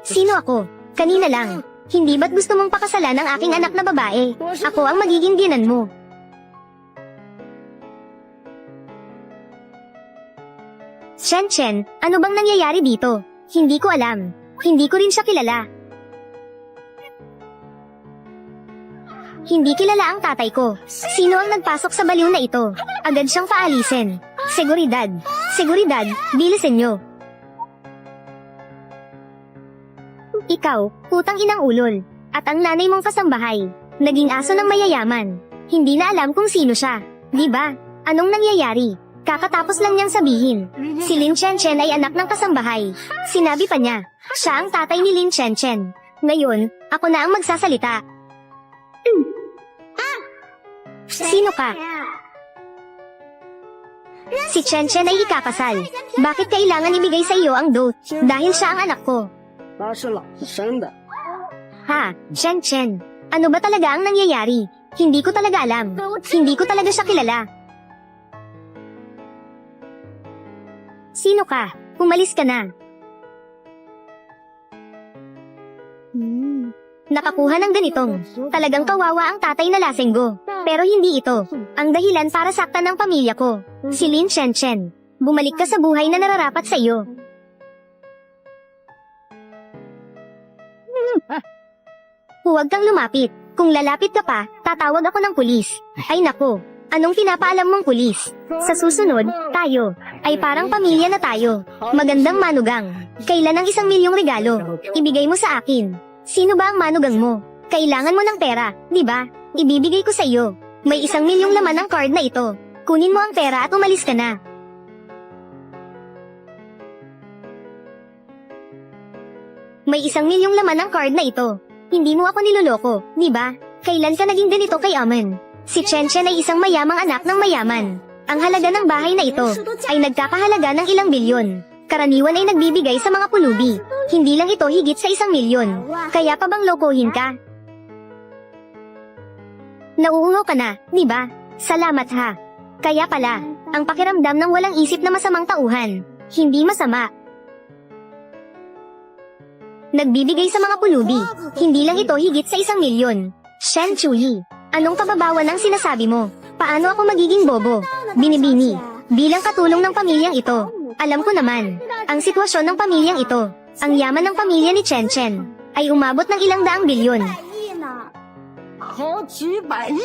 Sino ako? Kanina lang. Hindi ba't gusto mong pakasalan ang aking anak na babae? Ako ang magiging biyenan mo. Chen, ano bang nangyayari dito? Hindi ko alam. Hindi ko rin siya kilala. Hindi kilala ang tatay ko. Sino ang nagpasok sa baliw na ito? Agad siyang paalisin. Seguridad, bilisin nyo. Ikaw, putang inang ulol, at ang nanay mong kasambahay, naging aso ng mayayaman. Hindi na alam kung sino siya, di ba? Anong nangyayari? Kakatapos lang niyang sabihin, si Lin Chen ay anak ng kasambahay. Sinabi pa niya, siya ang tatay ni Lin Chen. Ngayon, ako na ang magsasalita. Sino ka? Si Chen ay ikakasal. Bakit kailangan ibigay sa iyo ang dote? Dahil siya ang anak ko. 那是老子生的。 Ha, Chen Chen. Ano ba talaga ang nangyayari? Hindi ko talaga alam. Hindi ko talaga siya kilala. Sino ka? Umalis ka na. Nakakuha ng ganitong. Talagang kawawa ang tatay na lasenggo. Pero hindi ito ang dahilan para saktan ng pamilya ko. Si Lin Chen Chen. Bumalik ka sa buhay na nararapat sa iyo. Huwag kang lumapit. Kung lalapit ka pa, tatawag ako ng pulis. Ay nako, anong pinapaalam mong pulis? Sa susunod, tayo ay parang pamilya na tayo. Magandang manugang. Kailan ang 1 milyong regalo? Ibigay mo sa akin. Sino ba ang manugang mo? Kailangan mo ng pera, di ba? Ibibigay ko sa iyo. May 1 milyong laman ang card na ito. Kunin mo ang pera at umalis ka na. May 1 milyong laman ang card na ito. Hindi mo ako niloloko, di ba? Kailan ka naging ganito kay Amen? Si Chen Chen ay isang mayamang anak ng mayaman. Ang halaga ng bahay na ito ay nagkakahalaga ng ilang bilyon. Karaniwan ay nagbibigay sa mga pulubi. Hindi lang ito higit sa 1 milyon. Kaya pa bang lokohin ka? Nauungaw ka na, di ba? Salamat ha. Kaya pala, ang pakiramdam ng walang isip na masamang tauhan. Hindi masama. Nagbibigay sa mga pulubi. Hindi lang ito higit sa 1 milyon. Shen Chuyi, anong kababawan ang sinasabi mo? Paano ako magiging bobo? Binibini, bilang katulong ng pamilyang ito. Alam ko naman, ang sitwasyon ng pamilyang ito, ang yaman ng pamilya ni Chen Chen, ay umabot ng ilang daang bilyon. 好几百亿。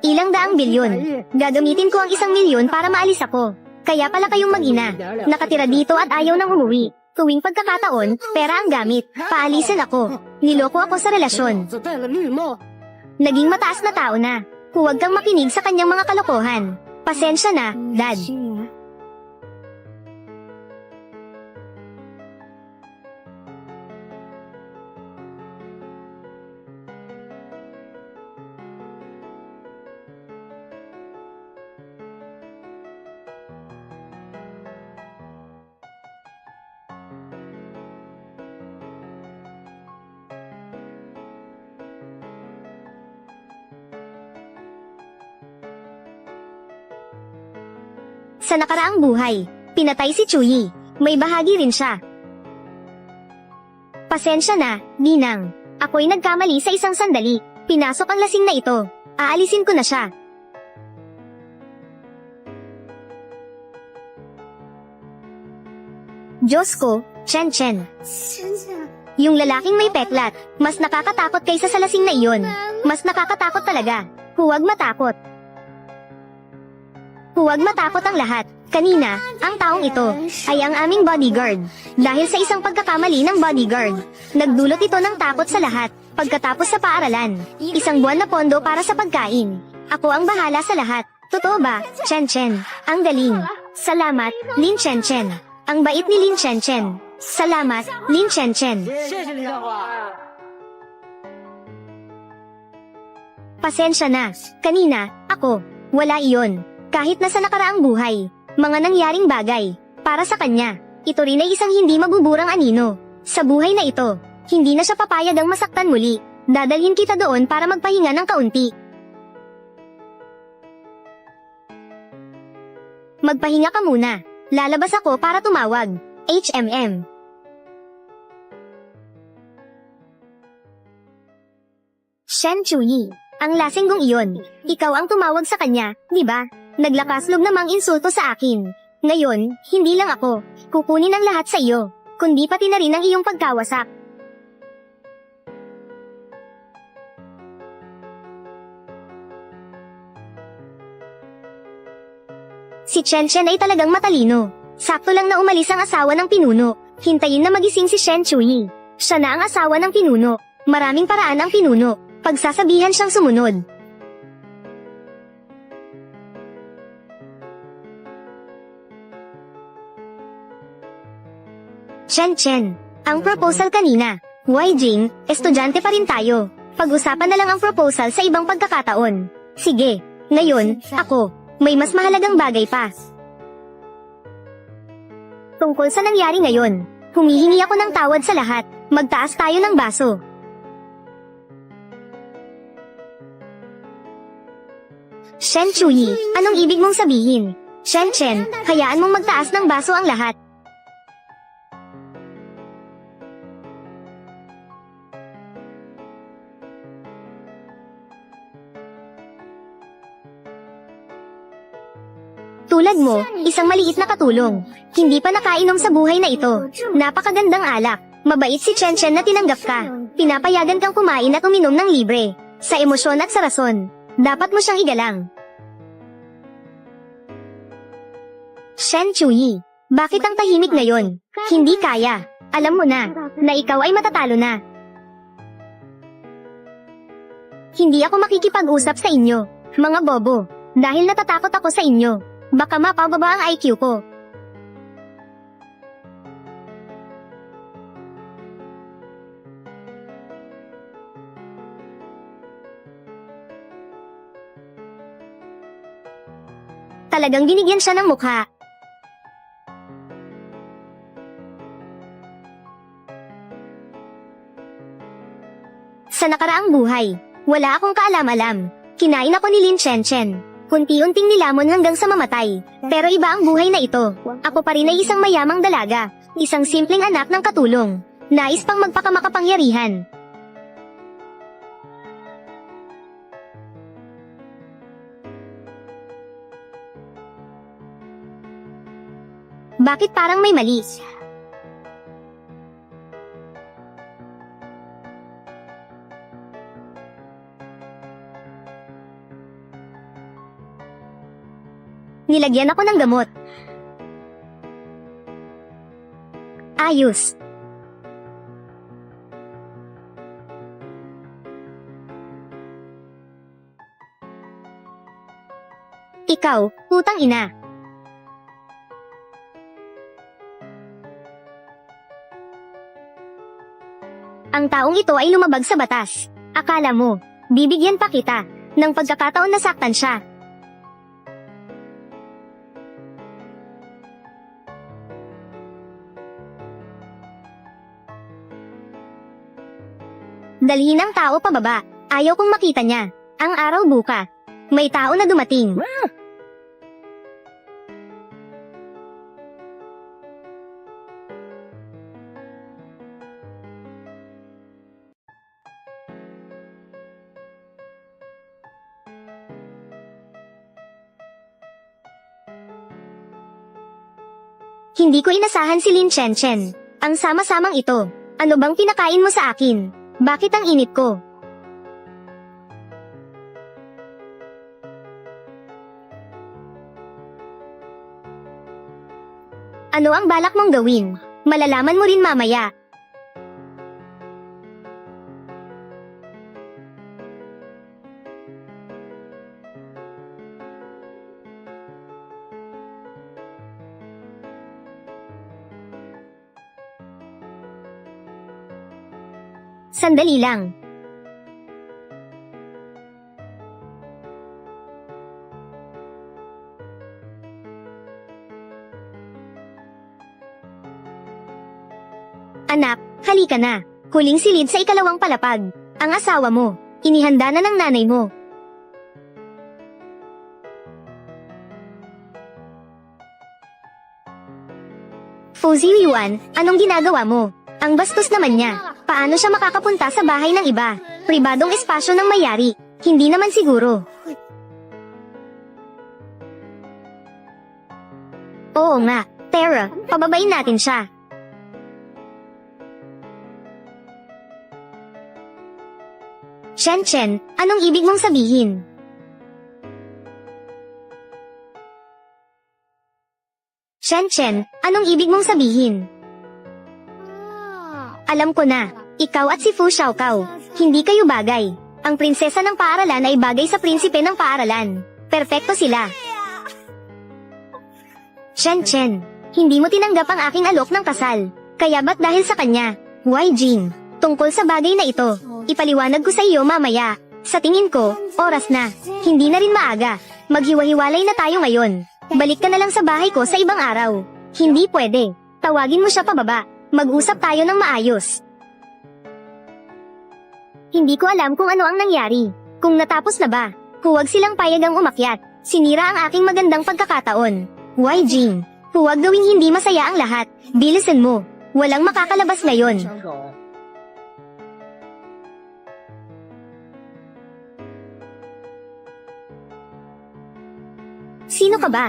Ilang daang bilyon. Gagamitin ko ang 1 milyon para maalis ako. Kaya pala kayong mag-ina. Nakatira dito at ayaw nang umuwi. Tuwing pagkakataon, pera ang gamit. Paalisin ako. Niloko ako sa relasyon. 子戴了绿帽， Naging mataas na tao na. Huwag kang makinig sa kanyang mga kalokohan. Pasensya na, Dad. Sa nakaraang buhay, pinatay si Chuyi. May bahagi rin siya. Pasensya na, Ninang. Ako'y nagkamali sa isang sandali. Pinasok ang lasing na ito. Aalisin ko na siya. Diyos ko, Chen Chen. Yung lalaking may peklat, mas nakakatakot kaysa sa lasing na iyon. Mas nakakatakot talaga. Huwag matakot. Huwag matakot ang lahat. Kanina, ang taong ito ay ang aming bodyguard. Dahil sa isang pagkakamali ng bodyguard, nagdulot ito ng takot sa lahat. Pagkatapos sa paaralan, 1 buwan na pondo para sa pagkain. Ako ang bahala sa lahat. Totoo ba, Chen Chen? Ang galing. Salamat, Lin Chen Chen. Ang bait ni Lin Chen Chen. Salamat, Lin Chen Chen. 谢谢李小华。 Pasensya na. Kanina, ako, wala iyon. Kahit na sa nakaraang buhay, mga nangyaring bagay, para sa kanya, ito rin ay isang hindi mabuburang anino. Sa buhay na ito, hindi na siya papayag ang masaktan muli. Dadalhin kita doon para magpahinga ng kaunti. Magpahinga ka muna. Lalabas ako para tumawag. HMM. Shen Chuyi, ang lasenggong iyon. Ikaw ang tumawag sa kanya, di ba? Naglakaslog namang insulto sa akin. Ngayon, hindi lang ako. Kukunin ang lahat sa iyo. Kundi pati na rin ang iyong pagkawasak. Si Chen Chen ay talagang matalino. Sakto lang na umalis ang asawa ng pinuno. Hintayin na magising si Shen Chuyi. Siya na ang asawa ng pinuno. Maraming paraan ang pinuno. Pagsasabihan siyang sumunod. Chen Chen, ang proposal kanina. Why Jing, estudyante pa rin tayo. Pag-usapan na lang ang proposal sa ibang pagkakataon. Sige, ngayon, ako, may mas mahalagang bagay pa. Tungkol sa nangyari ngayon, humihingi ako ng tawad sa lahat. Magtaas tayo ng baso. Shen Chuyi, anong ibig mong sabihin? Shen Chen, hayaan mong magtaas ng baso ang lahat. Tulad mo, isang maliit na katulong. Hindi pa nakainom sa buhay na ito. Napakagandang alak. Mabait si Chen Chen na tinanggap ka. Pinapayagan kang kumain at uminom ng libre. Sa emosyon at sa rason. Dapat mo siyang igalang. Shen Chuyi, bakit ang tahimik ngayon? Hindi kaya. Alam mo na ikaw ay matatalo na. Hindi ako makikipag-usap sa inyo, mga bobo. Dahil natatakot ako sa inyo. Baka mapababa ang IQ ko. Talagang binigyan siya ng mukha. Sa nakaraang buhay, wala akong kaalam-alam. Kinain ako ni Lin Chen Chen. Unti-unting nilamon hanggang sa mamatay. Pero iba ang buhay na ito. Ako pa rin ay isang mayamang dalaga. Isang simpleng anak ng katulong. Nais pang magpakamakapangyarihan. Bakit parang may mali? Nilagyan ako ng gamot. Ayos. Ikaw, putang ina. Ang taong ito ay lumabag sa batas. Akala mo, bibigyan pa kita ng pagkakataon na saktan siya. Dalhin ang tao pababa. Ayaw kong makita niya. Ang araw buka. May tao na dumating. Hindi ko inasahan si Lin Chen Chen. Ang sama-samang ito. Ano bang pinakain mo sa akin? Bakit ang init ko? Ano ang balak mong gawin? Malalaman mo rin mamaya. Sandali lang. Anak, halika na. Huling silid sa ikalawang palapag. Ang asawa mo. Inihanda na ng nanay mo. Fuzi Yuan, anong ginagawa mo? Ang bastos naman niya. Paano siya makakapunta sa bahay ng iba? Pribadong espasyo ng may-ari. Hindi naman siguro. Oo nga. Tara, pababain natin siya. Shen Chen, anong ibig mong sabihin? Shen Chen, anong ibig mong sabihin? Alam ko na, ikaw at si Fu Xiaokao, hindi kayo bagay. Ang prinsesa ng paaralan ay bagay sa prinsipe ng paaralan. Perpekto sila. Shen Chen, hindi mo tinanggap ang aking alok ng kasal. Kaya ba't dahil sa kanya? Why Jing? Tungkol sa bagay na ito, ipaliwanag ko sa iyo mamaya. Sa tingin ko, oras na. Hindi na rin maaga. Maghiwa-hiwalay na tayo ngayon. Balik ka na lang sa bahay ko sa ibang araw. Hindi pwede. Tawagin mo siya pababa. Mag-usap tayo ng maayos. Hindi ko alam kung ano ang nangyari. Kung natapos na ba. Huwag silang payagang umakyat. Sinira ang aking magandang pagkakataon. Why, Jing? Huwag gawing hindi masaya ang lahat. Bilisan mo. Walang makakalabas ngayon. Sino ka ba?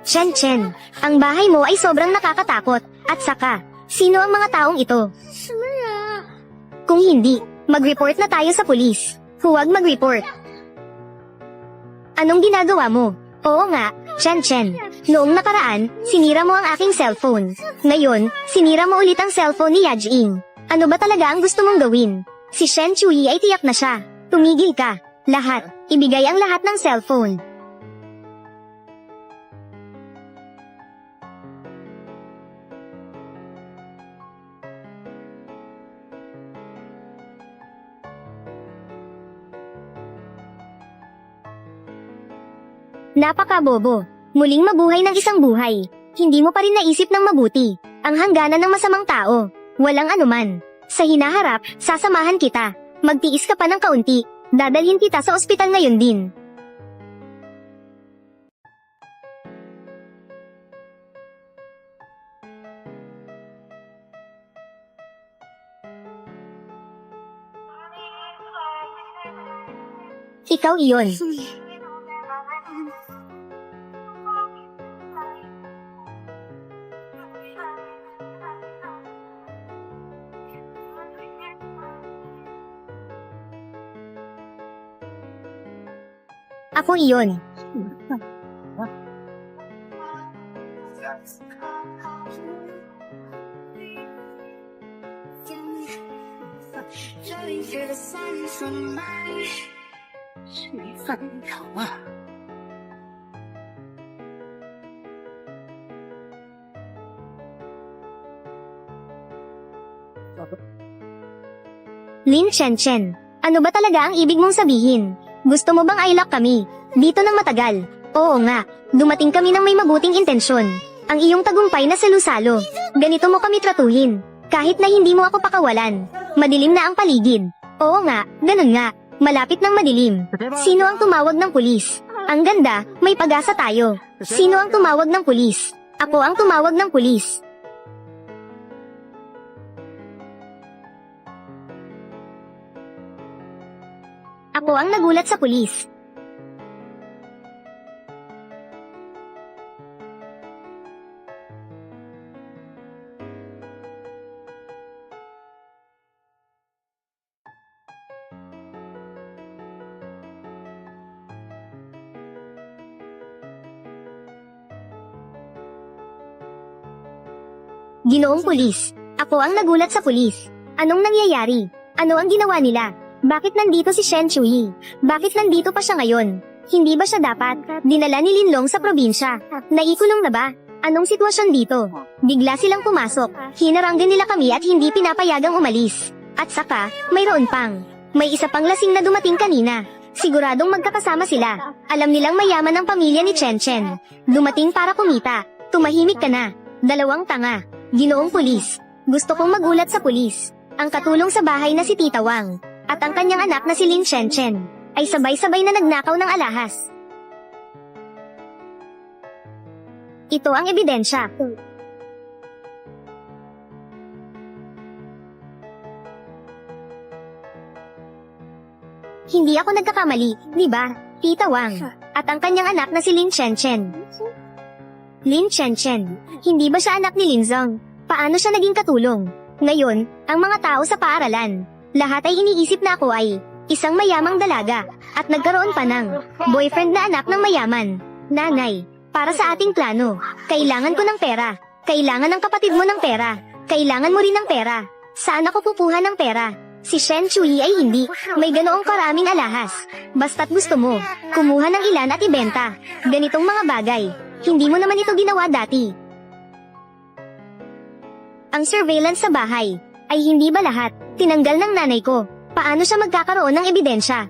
Chen, ang bahay mo ay sobrang nakakatakot. At saka, sino ang mga taong ito? Kung hindi, mag-report na tayo sa pulis. Huwag mag-report. Anong ginagawa mo? Oo nga, Chen. Noong nakaraan, sinira mo ang aking cellphone. Ngayon, sinira mo ulit ang cellphone ni Yajing. Ano ba talaga ang gusto mong gawin? Si Shen Chui ay tiyak na siya. Tumigil ka. Lahat. Ibigay ang lahat ng cellphone. Napakabobo. Muling mabuhay ng isang buhay. Hindi mo pa rin naisip ng mabuti. Ang hangganan ng masamang tao. Walang anuman. Sa hinaharap, sasamahan kita. Magtiis ka pa ng kaunti. Dadalhin kita sa ospital ngayon din. Ikaw iyon. Ako iyon. Lin Chen, ano ba talaga ang ibig mong sabihin? Gusto mo bang i-lock kami? Dito ng matagal. Oo nga, dumating kami ng may mabuting intensyon. Ang iyong tagumpay na salusalo. Ganito mo kami tratuhin. Kahit na hindi mo ako pakawalan. Madilim na ang paligid. Oo nga, ganun nga. Malapit ng madilim. Sino ang tumawag ng pulis? Ang ganda, may pag-asa tayo. Sino ang tumawag ng pulis? Ako ang tumawag ng pulis. Ako ang nagulat sa pulis. Ginoong pulis. Ako ang nagulat sa pulis. Anong nangyayari? Ano ang ginawa nila? Bakit nandito si Shen Chui? Bakit nandito pa siya ngayon? Hindi ba siya dapat dinala ni Linlong sa probinsya? Naikulong na ba? Anong sitwasyon dito? Bigla silang pumasok. Hinaranggan nila kami at hindi pinapayagang umalis. At saka, mayroon pang. May isa pang lasing na dumating kanina. Siguradong magkakasama sila. Alam nilang mayaman ang pamilya ni Chen. Dumating para kumita. Tumahimik ka na. Dalawang tanga. Ginoong pulis. Gusto kong magulat sa pulis. Ang katulong sa bahay na si Tita Wang. At ang kanyang anak na si Lin Chen ay sabay-sabay na nagnakaw ng alahas. Ito ang ebidensya. Hindi ako nagkakamali, di ba, Tita Wang? At ang kanyang anak na si Lin Chen. Lin Chen, hindi ba siya anak ni Lin Zong? Paano siya naging katulong? Ngayon, ang mga tao sa paaralan, lahat ay iniisip na ako ay isang mayamang dalaga at nagkaroon pa ng boyfriend na anak ng mayaman. Nanay, para sa ating plano, kailangan ko ng pera. Kailangan ng kapatid mo ng pera. Kailangan mo rin ng pera. Saan ako kukuha ng pera? Si Shen Chui ay hindi may ganoong karaming alahas. Basta't gusto mo, kumuha ng ilan at ibenta. Ganitong mga bagay. Hindi mo naman ito ginawa dati. Ang surveillance sa bahay ay hindi ba lahat tinanggal ng nanay ko? Paano siya magkakaroon ng ebidensya?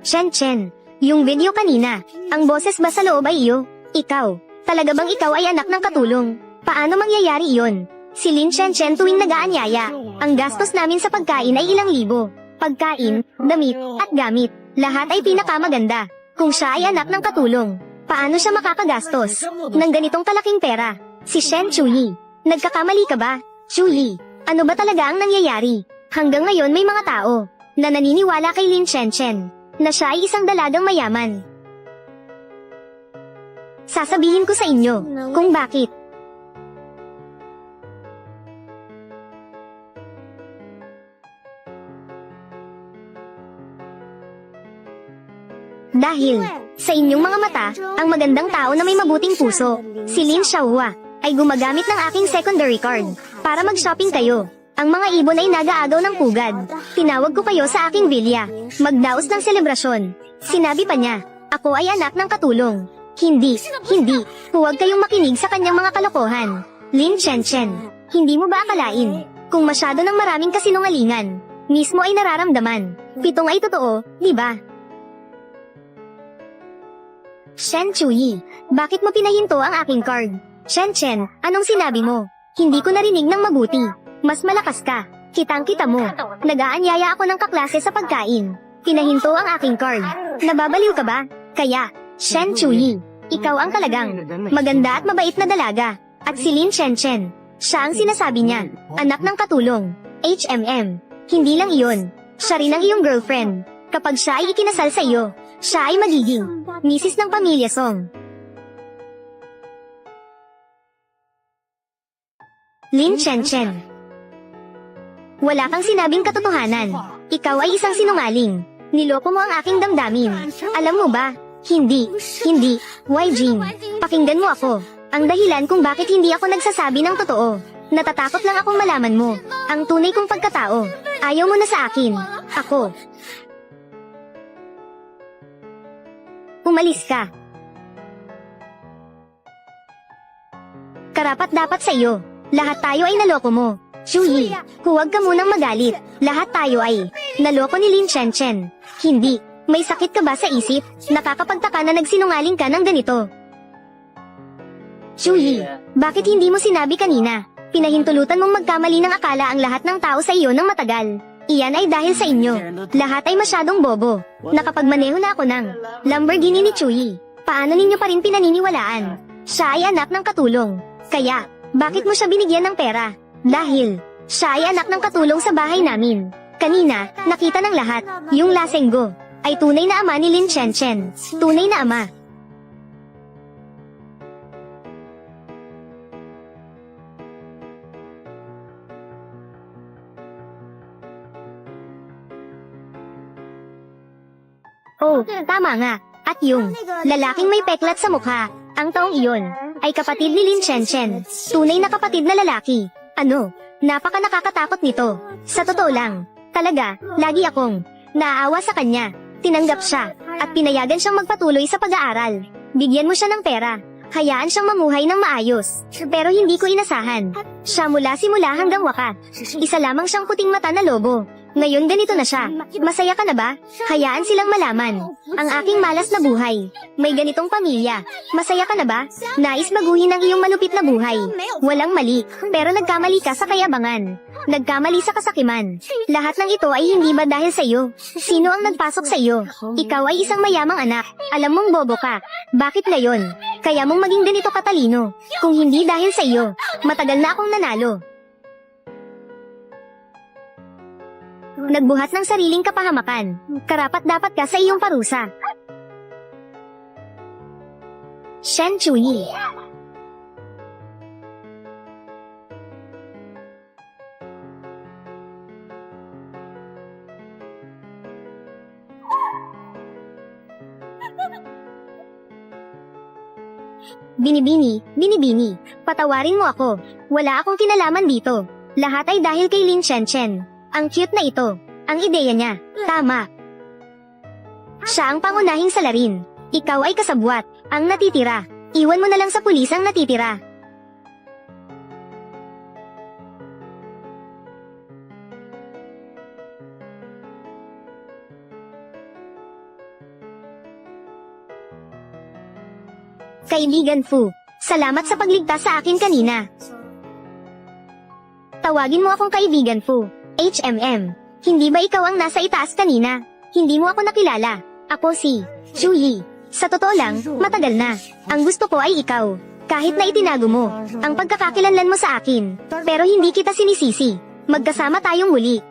Chen, yung video kanina, ang boses ba sa loob ay iyo? Ikaw, talaga bang ikaw ay anak ng katulong? Paano mangyayari iyon? Si Lin Chen tuwing nag-aanyaya, ang gastos namin sa pagkain ay ilang libo. Pagkain, damit, at gamit, lahat ay pinakamaganda. Kung siya ay anak ng katulong, paano siya makakagastos ng ganitong kalaking pera? Si Shen Chuyi, nagkakamali ka ba? Chuyi, ano ba talaga ang nangyayari? Hanggang ngayon may mga tao na naniniwala kay Lin Chen na siya ay isang dalagang mayaman. Sasabihin ko sa inyo kung bakit. Dahil, sa inyong mga mata, ang magandang tao na may mabuting puso, si Lin Xiaohua, ay gumagamit ng aking secondary card, para mag-shopping kayo. Ang mga ibon ay nagaagaw ng pugad. Tinawag ko kayo sa aking bilya, magdaos ng selebrasyon. Sinabi pa niya, ako ay anak ng katulong. Hindi, huwag kayong makinig sa kanyang mga kalokohan. Lin Chen, hindi mo ba akalain, kung masyado ng maraming kasinungalingan, mismo ay nararamdaman, 7 ay totoo, di ba? Shen Chuyi, bakit mo pinahinto ang aking card? Chen, anong sinabi mo? Hindi ko narinig ng mabuti. Mas malakas ka. Kitang-kita mo. Nag-aanyaya ako ng kaklase sa pagkain. Pinahinto ang aking card. Nababaliw ka ba? Kaya, Shen Chuyi, ikaw ang talagang maganda at mabait na dalaga. At si Lin Chen, siya ang sinasabi niya, anak ng katulong. Hindi lang iyon. Siya rin ang iyong girlfriend. Kapag siya ay ikinasal sa iyo, siya ay magiging misis ng pamilya Song. Lin Chen, wala kang sinabing katotohanan. Ikaw ay isang sinungaling. Niloko mo ang aking damdamin. Alam mo ba? Hindi. Why, Jin? Pakinggan mo ako. Ang dahilan kung bakit hindi ako nagsasabi ng totoo. Natatakot lang akong malaman mo ang tunay kong pagkatao. Ayaw mo na sa akin. Ako. Umalis ka. Karapat-dapat sa iyo. Lahat tayo ay naloko mo. Chuyi, huwag ka munang magalit. Lahat tayo ay naloko ni Lin Chen. Hindi. May sakit ka ba sa isip? Nakakapagtaka na nagsinungaling ka ng ganito. Chuyi, bakit hindi mo sinabi kanina? Pinahintulutan mong magkamali ng akala ang lahat ng tao sa iyo ng matagal. Iyan ay dahil sa inyo. Lahat ay masyadong bobo. Nakapagmaneho na ako ng Lamborghini ni Chuyi. Paano ninyo pa rin pinaniniwalaan? Siya ay anak ng katulong. Kaya, bakit mo siya binigyan ng pera? Dahil, siya ay anak ng katulong sa bahay namin. Kanina, nakita ng lahat, yung lasenggo, ay tunay na ama ni Lin Chen. Tunay na ama. Oh, tama nga. At yung lalaking may peklat sa mukha, ang taong iyon, ay kapatid ni Lin Chen. Tunay na kapatid na lalaki. Ano? Napaka nakakatakot nito. Sa totoo lang, talaga, lagi akong naaawa sa kanya. Tinanggap siya, at pinayagan siyang magpatuloy sa pag-aaral. Bigyan mo siya ng pera. Hayaan siyang mamuhay ng maayos. Pero hindi ko inasahan. Siya mula simula hanggang wakas. Isa lamang siyang puting mata na lobo. Ngayon ganito na siya. Masaya ka na ba? Hayaan silang malaman ang aking malas na buhay. May ganitong pamilya. Masaya ka na ba? Nais baguhin ang iyong malupit na buhay. Walang mali, pero nagkamali ka sa kayabangan. Nagkamali sa kasakiman. Lahat ng ito ay hindi ba dahil sa iyo? Sino ang nagpasok sa iyo? Ikaw ay isang mayamang anak. Alam mong bobo ka. Bakit ngayon? Kaya mong maging ganito katalino. Kung hindi dahil sa iyo, matagal na akong nanalo. Nagbuhat ng sariling kapahamakan. Karapat-dapat ka sa iyong parusa. Shen Chuyi. Binibini, patawarin mo ako. Wala akong kinalaman dito. Lahat ay dahil kay Lin Chen. Ang cute na ito. Ang ideya niya. Tama. Siya ang pangunahing salarin. Ikaw ay kasabwat. Ang natitira. Iwan mo na lang sa pulis ang natitira. Kaibigan Fu, salamat sa pagligtas sa akin kanina. Tawagin mo akong kaibigan Fu. HMM. Hindi ba ikaw ang nasa itaas kanina? Hindi mo ako nakilala. Ako si Chuyi. Sa totoo lang, matagal na. Ang gusto ko ay ikaw. Kahit na itinago mo ang pagkakakilanlan mo sa akin. Pero hindi kita sinisisi. Magkasama tayong muli.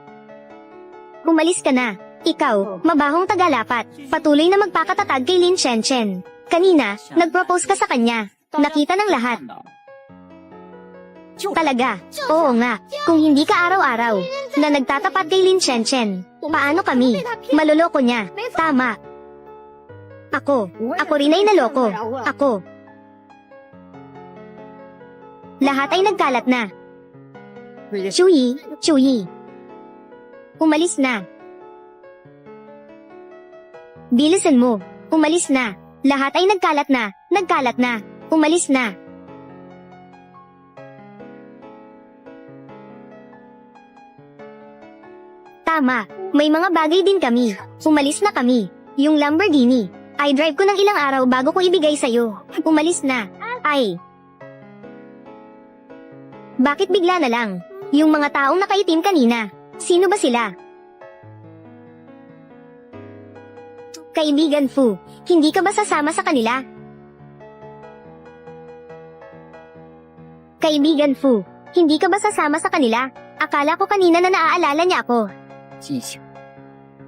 Umalis ka na. Ikaw, mabahong tagalapat. Patuloy na magpakatatag kay Lin Chenchen. Kanina, nag-propose ka sa kanya. Nakita ng lahat. Talaga? Oo nga. Kung hindi ka araw-araw na nagtatapat kay Lin Chenchen, paano kami? Maloloko niya. Tama. Ako rin ay naloko. Ako. Lahat ay nagkalat na. Chuyi. Umalis na. Bilisan mo. Umalis na. Lahat ay nagkalat na. Umalis na. Tama, may mga bagay din kami. Umalis na kami. Yung Lamborghini, ay drive ko ng ilang araw bago ko ibigay sa'yo. Umalis na. Ay. Bakit bigla na lang? Yung mga taong nakaitim kanina, sino ba sila? Kaibigan Fu, hindi ka ba sasama sa kanila? Kaibigan Fu, hindi ka ba sasama sa kanila? Akala ko kanina na naaalala niya ako.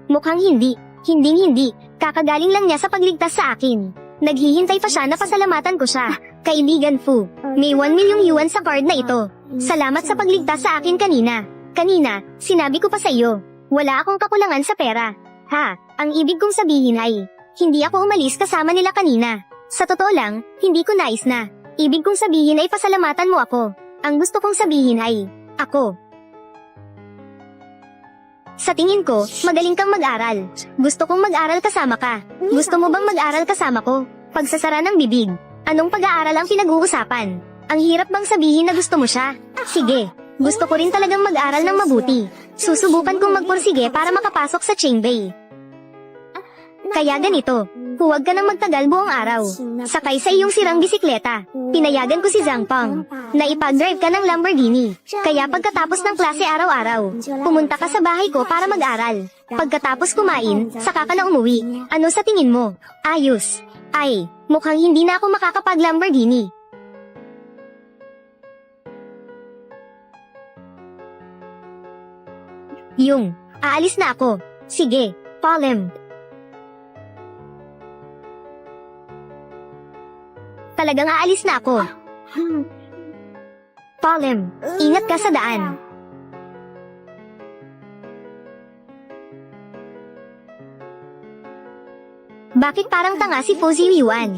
Mukhang hindi. Hinding-hindi. Kakagaling lang niya sa pagligtas sa akin. Naghihintay pa siya na pasalamatan ko siya. Kaibigan Fu, may 1 milyong yuan sa card na ito. Salamat sa pagligtas sa akin kanina. Kanina, sinabi ko pa sa iyo. Wala akong kakulangan sa pera. Ha, ang ibig kong sabihin ay, hindi ako umalis kasama nila kanina. Sa totoo lang, hindi ko nais na. Ibig kong sabihin ay pasalamatan mo ako. Ang gusto kong sabihin ay, ako. Sa tingin ko, magaling kang mag-aral. Gusto kong mag-aral kasama ka. Gusto mo bang mag-aral kasama ko? Pagsasara ng bibig. Anong pag-aaral ang pinag-uusapan? Ang hirap bang sabihin na gusto mo siya? Sige, gusto ko rin talagang mag-aral ng mabuti. Susubukan kong magpursige para makapasok sa Qingbei. Kaya ganito, huwag ka nang magtagal buong araw. Sakay sa iyong sirang bisikleta. Pinayagan ko si Zhang Peng na ipag-drive ka ng Lamborghini. Kaya pagkatapos ng klase araw-araw, pumunta ka sa bahay ko para mag-aral. Pagkatapos kumain, saka ka na umuwi. Ano sa tingin mo? Ayos. Ay, mukhang hindi na ako makakapag-Lamborghini. Aalis na ako. Sige, Palem. Talagang aalis na ako. Palem, ingat ka sa daan. Bakit parang tanga si Fuzzy Yuan?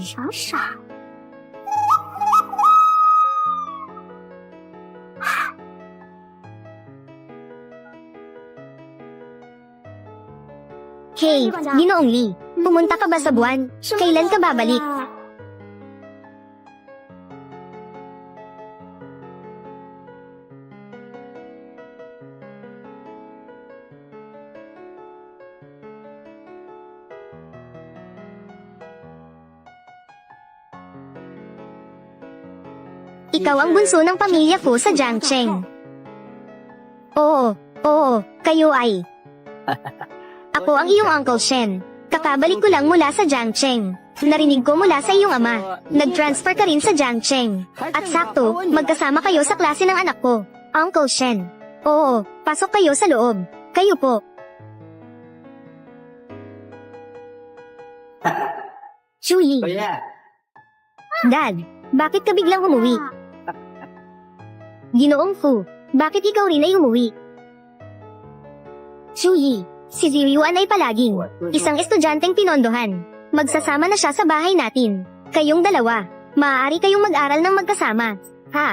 Hey, Ginoong Lee, pumunta ka ba sa buwan? Kailan ka babalik? Ikaw ang bunso ng pamilya ko sa Jiangcheng. Oo, kayo ay. Ako ang iyong Uncle Shen. Kakabalik ko lang mula sa Jiangcheng. Narinig ko mula sa iyong ama. Nag-transfer ka rin sa Jiangcheng. At sakto, magkasama kayo sa klase ng anak ko, Uncle Shen. Oo, pasok kayo sa loob. Kayo po. Chuyi. Dad, bakit ka biglang umuwi? Ginoong Fu, bakit ikaw rin ay umuwi? Chuyi, si Ziryuan ay palaging isang estudyanteng pinondohan. Magsasama na siya sa bahay natin. Kayong dalawa, maaari kayong mag-aral ng magkasama. Ha?